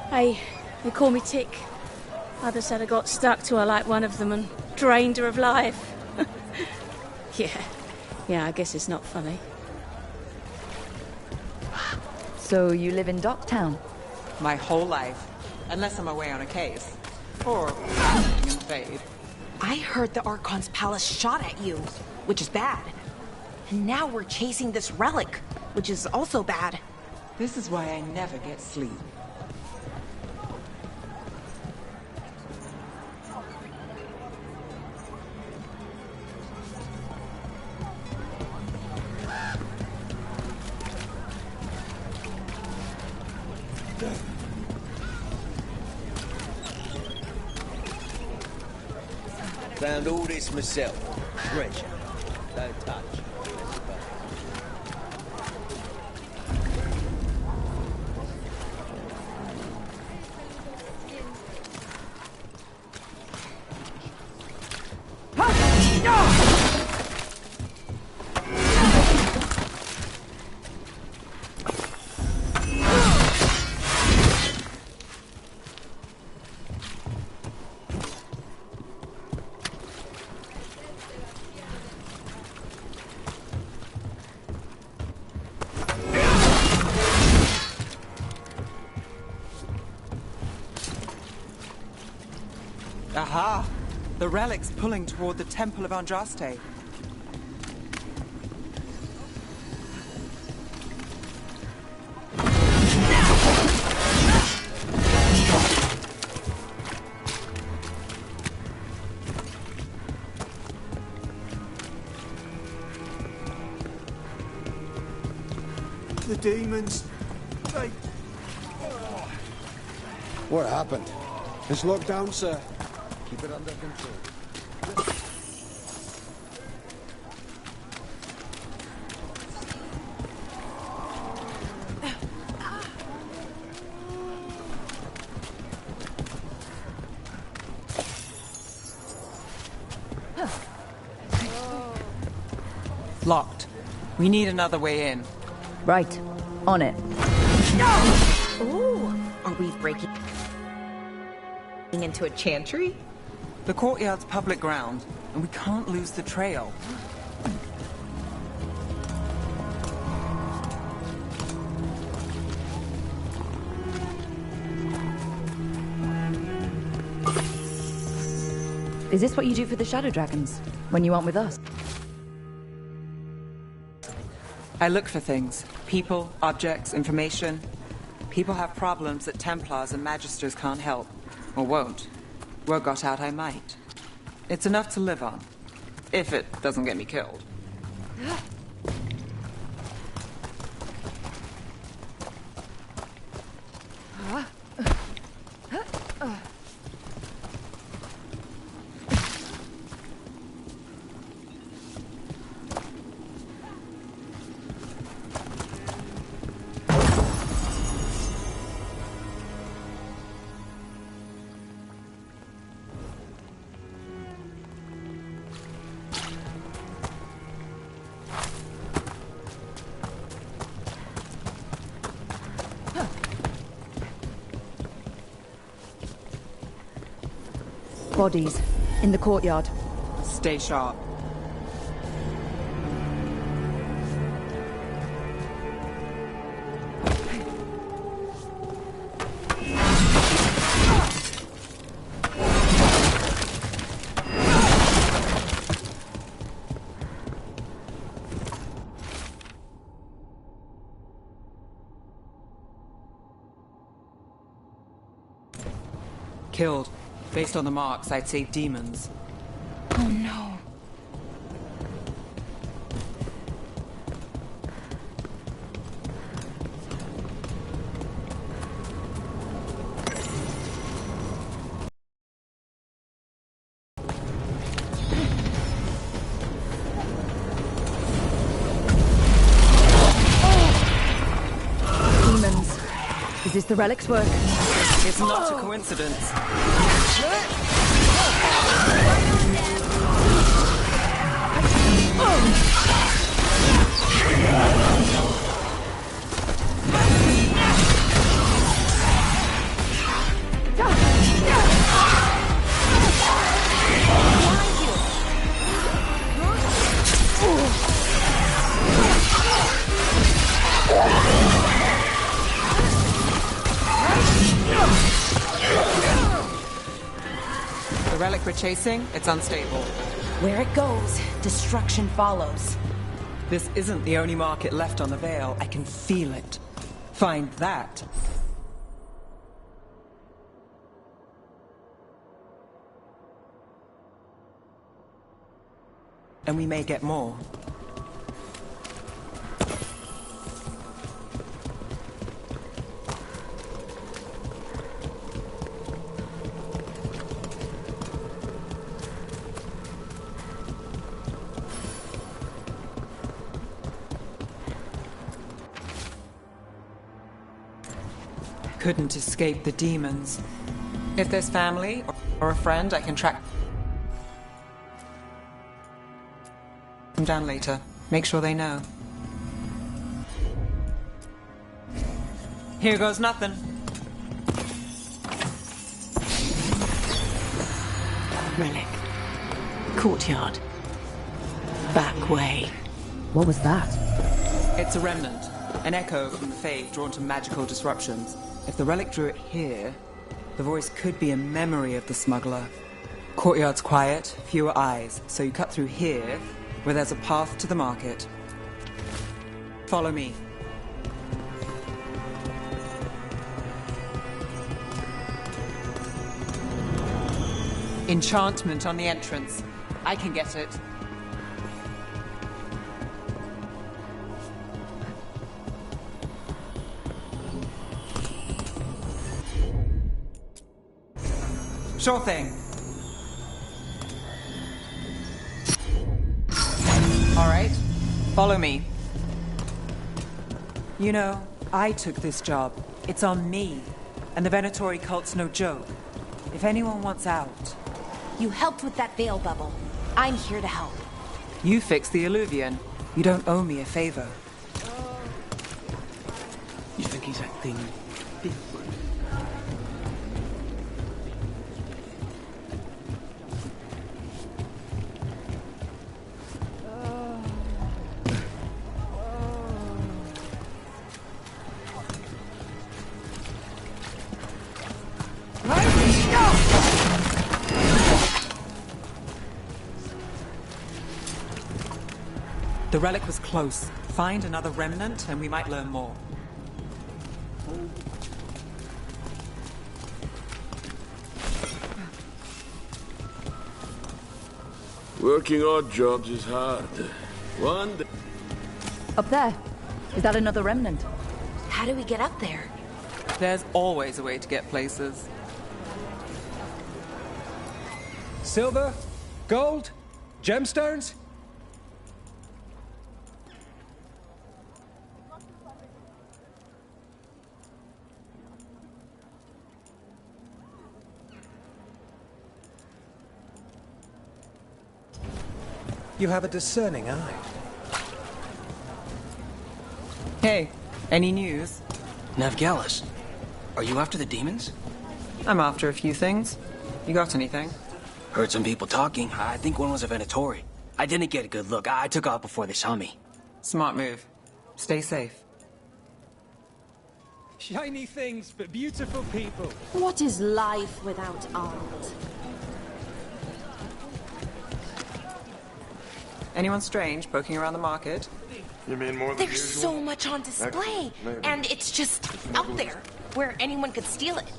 Hey, they call me Tick. Others said I got stuck to her like one of them and drained her of life. Yeah, I guess it's not funny. So you live in Docktown? My whole life. Unless I'm away on a case. Or in the Fade. I heard the Archon's palace shot at you, which is bad. And now we're chasing this relic, which is also bad. This is why I never get sleep. Found all this myself. Treasure. Don't touch. Aha! The relic's pulling toward the Temple of Andraste. The demons, they... What happened? It's locked down, sir. Keep it under control. Locked. We need another way in. Right. On it. Ooh, are we breaking into a chantry? The courtyard's public ground, and we can't lose the trail. Is this what you do for the Shadow Dragons, when you aren't with us? I look for things. People, objects, information. People have problems that Templars and Magisters can't help. Or won't. Word got out I might. It's enough to live on. If it doesn't get me killed. Bodies. In the courtyard. Stay sharp. Killed. Based on the marks, I'd say demons. Oh no. Demons. Is this the relic's work? It's not a coincidence. The relic we're chasing, it's unstable. Where it goes, destruction follows. This isn't the only market left on the Veil. I can feel it. Find that. And we may get more. couldn't escape the demons. If there's family or a friend, I can track them down later. Make sure they know. Here goes nothing. Relic. Courtyard. Back way. What was that? It's a remnant. An echo from the Fade drawn to magical disruptions. If the relic drew it here, the voice could be a memory of the smuggler. Courtyard's quiet, fewer eyes, so you cut through here, where there's a path to the market. Follow me. Enchantment on the entrance. I can get it. Sure thing. All right, follow me. You know, I took this job. It's on me. And the Venatori cult's no joke. If anyone wants out... You helped with that veil bubble. I'm here to help. You fixed the Illuvian. You don't owe me a favor. You think he's acting different? The relic was close. Find another remnant and we might learn more. Working odd jobs is hard. Up there. Is that another remnant? How do we get up there? There's always a way to get places. Silver? Gold? Gemstones? You have a discerning eye. Hey, any news? Navgalis, are you after the demons? I'm after a few things. You got anything? Heard some people talking. I think one was a Venatori. I didn't get a good look. I took off before they saw me. Smart move. Stay safe. Shiny things, but beautiful people. What is life without art? Anyone strange poking around the market? You mean more than There's usual? so much on display, Maybe. and it's just out there, where anyone could steal it.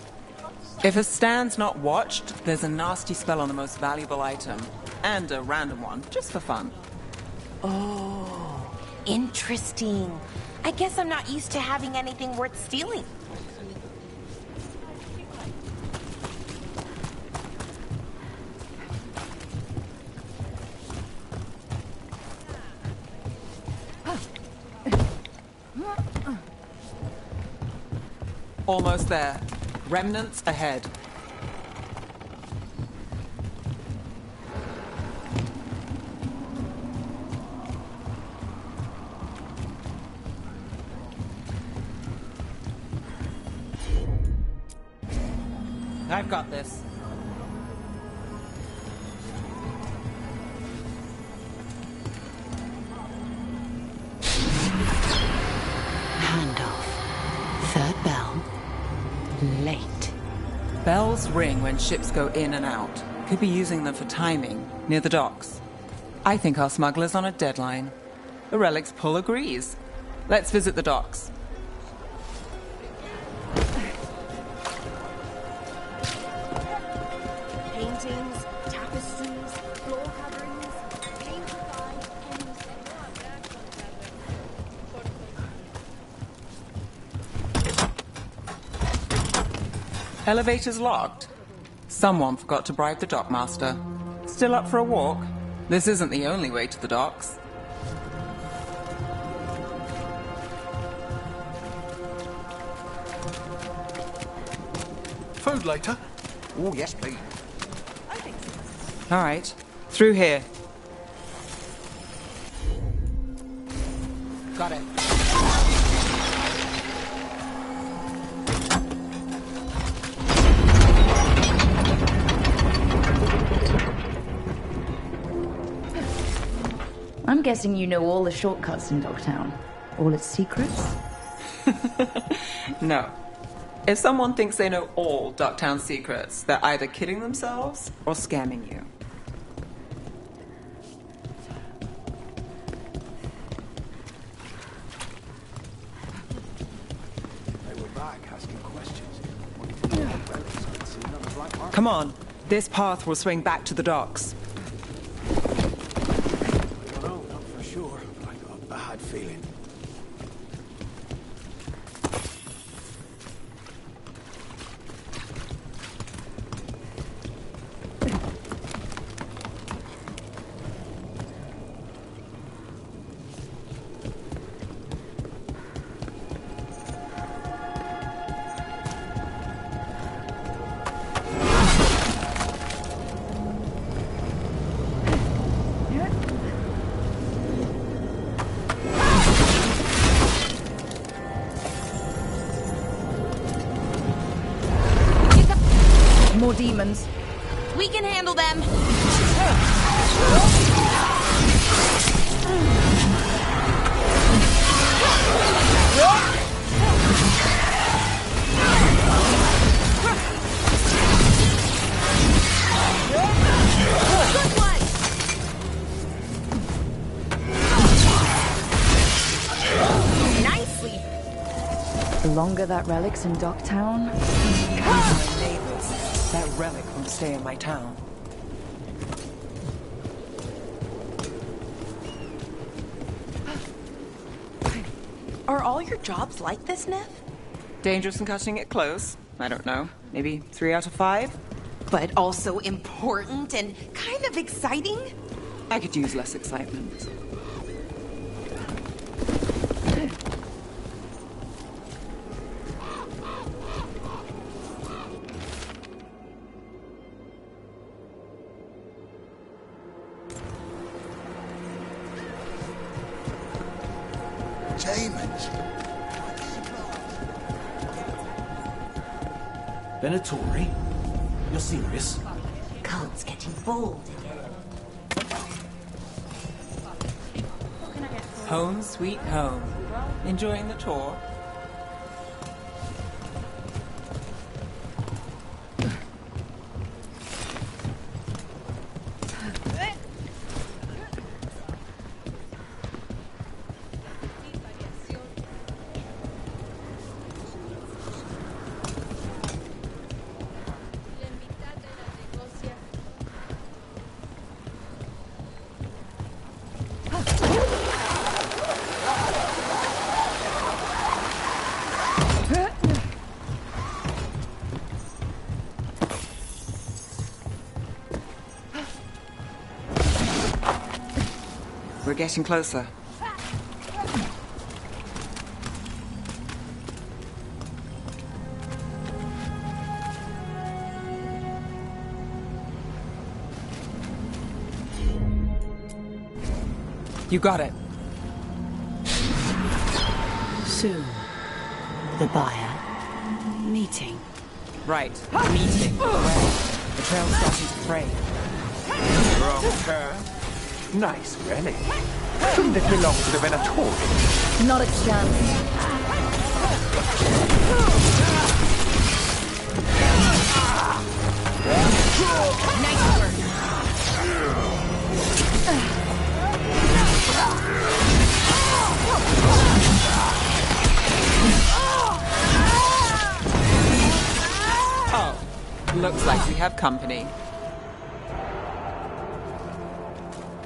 If a stand's not watched, there's a nasty spell on the most valuable item. And a random one, just for fun. Oh, interesting. I guess I'm not used to having anything worth stealing. Almost there. Remnants ahead. I've got this. Handoff. Third bell. Late. Bells ring when ships go in and out. Could be using them for timing, near the docks. I think our smuggler's on a deadline. The relic's pull agrees. Let's visit the docks. Paintings, tapestries, floor coverings, painted by Elevator's locked. Someone forgot to bribe the dockmaster. Still up for a walk? This isn't the only way to the docks. food later? Oh, yes, please. All right. Through here. Got it. I'm guessing you know all the shortcuts in Dogtown. All its secrets? No. If someone thinks they know all Ducktown secrets, they're either kidding themselves or scamming you. They were back asking questions. Come on. This path will swing back to the docks. I don't know, not for sure, but I got a bad feeling. More demons. We can handle them. Good one. Nicely. The longer that relic's in Dogtown, That relic won't stay in my town. Are all your jobs like this, Neff? Dangerous and cutting it close. I don't know. Maybe 3 out of 5? But also important and kind of exciting? I could use less excitement. Demons. Venatori? You're serious? Cult's getting bold again. Home sweet home. Enjoying the tour? We're getting closer. You got it. Soon, the buyer meeting. Right, meeting. The trail's starting to fray. Wrong turn. Nice relic. Shouldn't it belong to the Venatori? not a chance. Nice work. Oh, looks like we have company.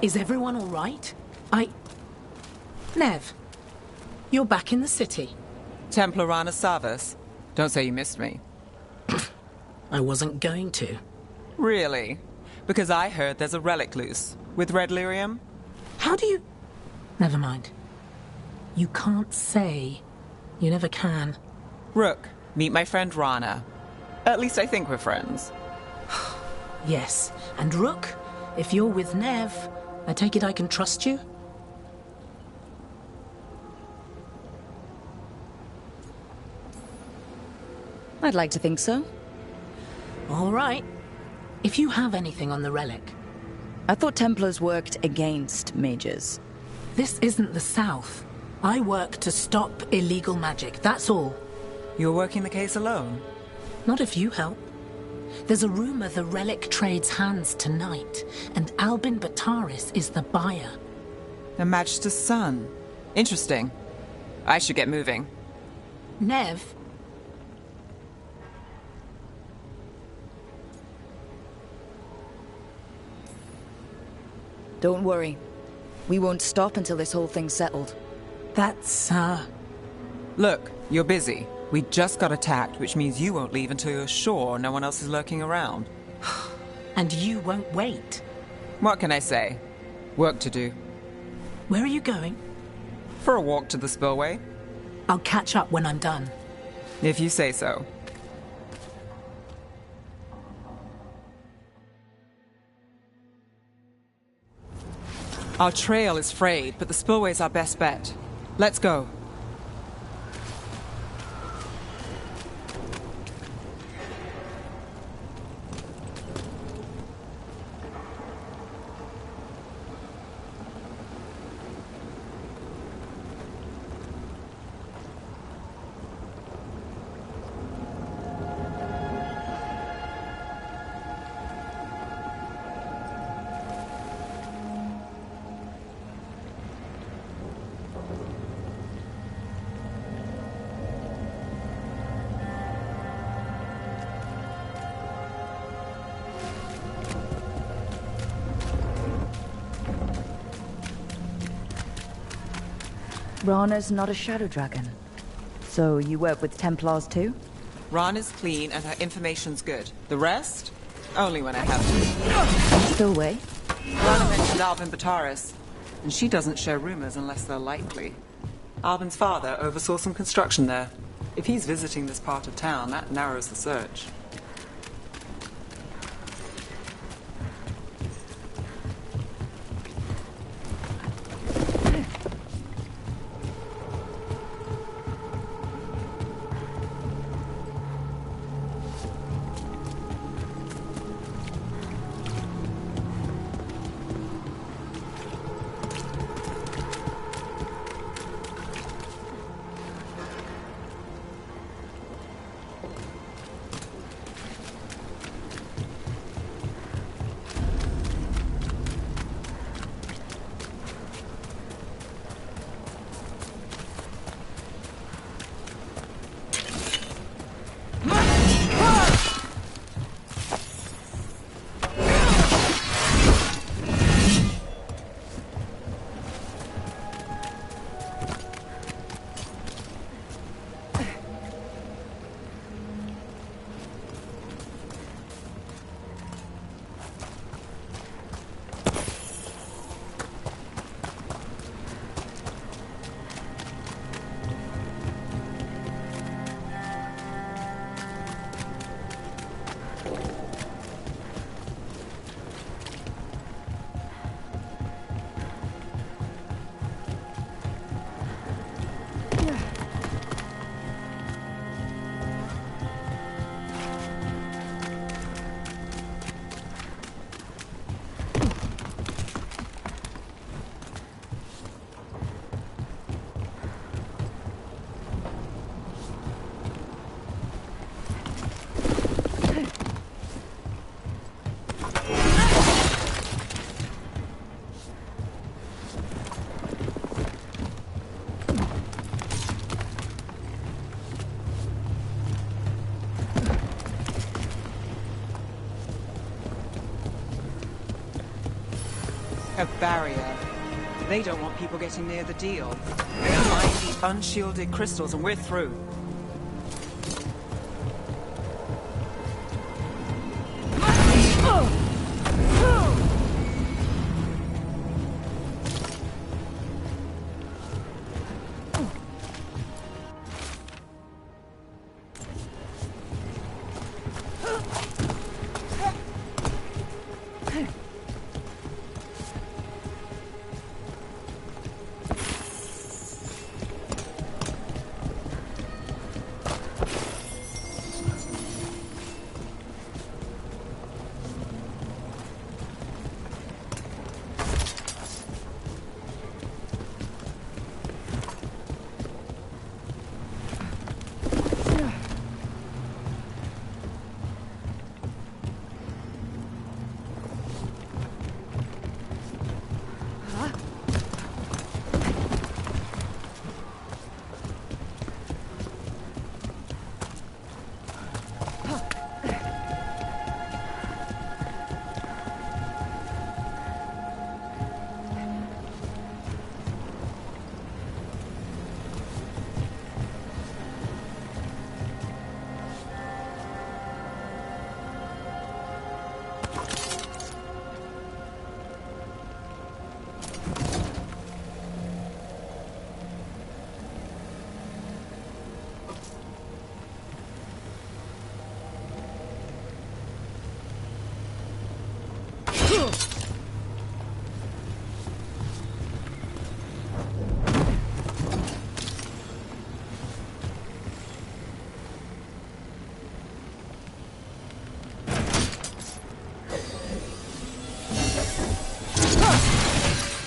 Is everyone all right? Nev, you're back in the city. Templarana Savas. Don't say you missed me. I wasn't going to. Really? Because I heard there's a relic loose. With red lyrium? How do you... Never mind. You can't say. You never can. Rook, meet my friend Rana. At least I think we're friends. Yes. And Rook, if you're with Nev, I take it I can trust you? I'd like to think so. All right. If you have anything on the relic. I thought Templars worked against mages. This isn't the South. I work to stop illegal magic, that's all. You're working the case alone? Not if you help. There's a rumor the relic trades hands tonight, and Albin Bataris is the buyer. A Magister's son. Interesting. I should get moving. Nev? Don't worry. We won't stop until this whole thing's settled. That's, Look, you're busy. We just got attacked, which means you won't leave until you're sure no one else is lurking around. And you won't wait. What can I say? Work to do. Where are you going? For a walk to the spillway. I'll catch up when I'm done. If you say so. Our trail is frayed, but the spillway's our best bet. Let's go. Rana's not a shadow dragon. So you work with Templars too? Rana's clean and her information's good. The rest? Only when I have to. Spillway? Rana mentioned Albin Bataris, and she doesn't share rumors unless they're likely. Albin's father oversaw some construction there. If he's visiting this part of town, that narrows the search. A barrier. They don't want people getting near the deal. Find the unshielded crystals and we're through.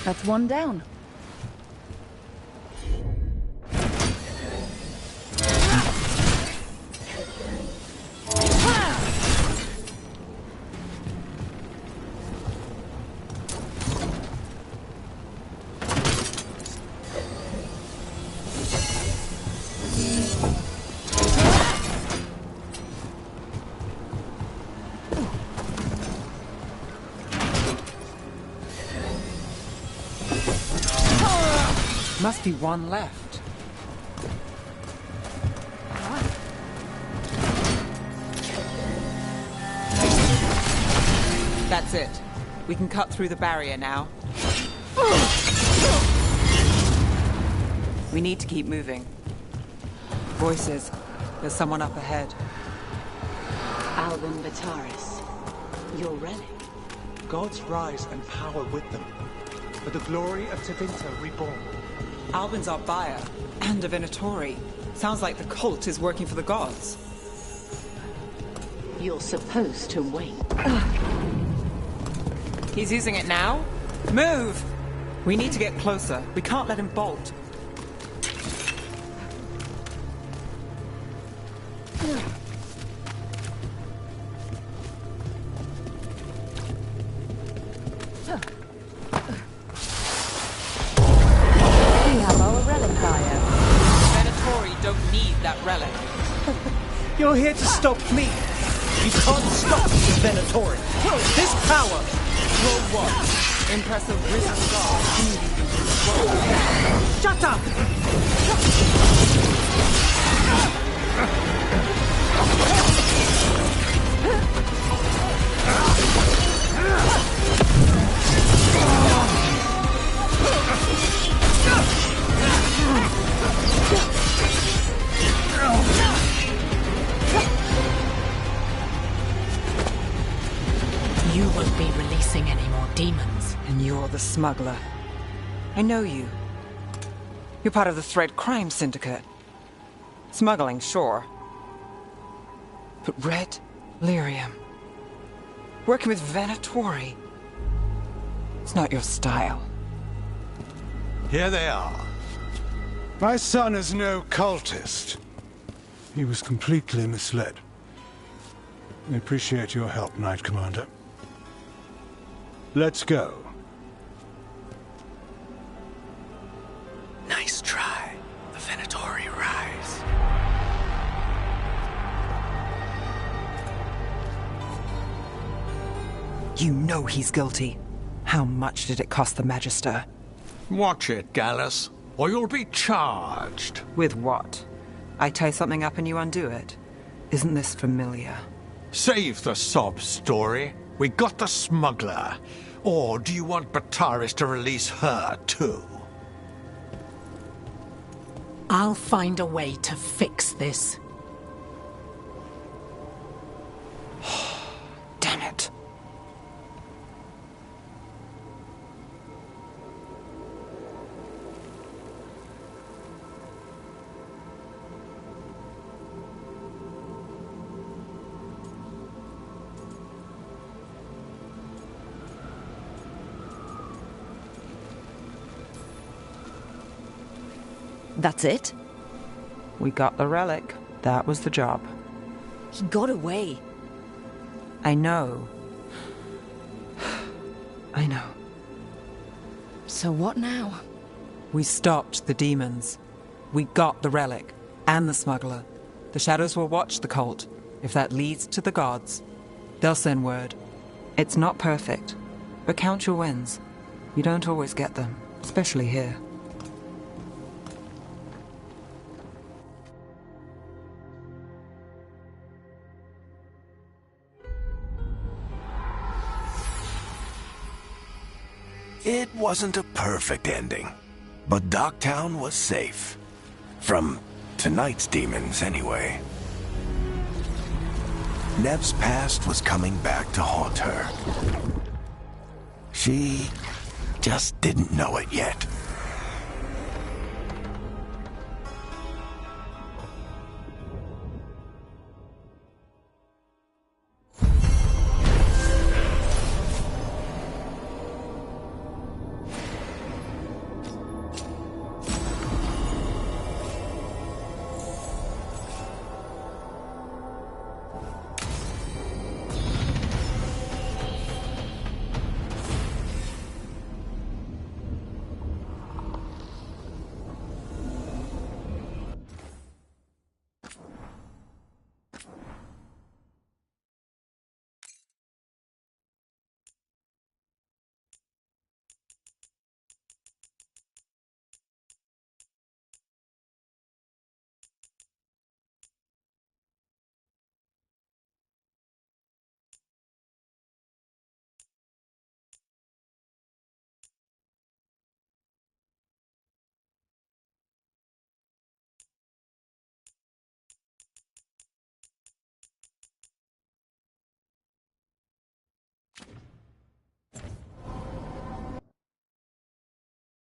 That's one down. Must be one left. That's it. We can cut through the barrier now. We need to keep moving. Voices. There's someone up ahead. Albin Bataris. Your relic. Gods rise and power with them. For the glory of Tevinter reborn. Albin's our buyer, and a Venatori. Sounds like the cult is working for the gods. You're supposed to wait. He's using it now? Move! We need to get closer. We can't let him bolt. You're here to stop me. You can't stop the Venatori. This power. Roll one. Impressive risen guard. Shut up! You won't be releasing any more demons. And you're the smuggler. I know you. You're part of the Thread Crime Syndicate. Smuggling, sure. But Red Lyrium. Working with Venatori. It's not your style. Here they are. My son is no cultist. He was completely misled. We appreciate your help, Knight Commander. Let's go. Nice try. The Venatori rise. You know he's guilty. How much did it cost the Magister? Watch it, Gallus, or you'll be charged. With what? I tie something up and you undo it. Isn't this familiar? Save the sob story. We got the smuggler. Or do you want Bataris to release her, too? I'll find a way to fix this. Damn it. That's it? We got the relic. That was the job. He got away. I know. I know. So what now? We stopped the demons. We got the relic. And the smuggler. The shadows will watch the cult. If that leads to the gods, they'll send word. It's not perfect, but count your wins. You don't always get them, especially here. It wasn't a perfect ending, but Docktown was safe. From tonight's demons, anyway. Nev's past was coming back to haunt her. She just didn't know it yet.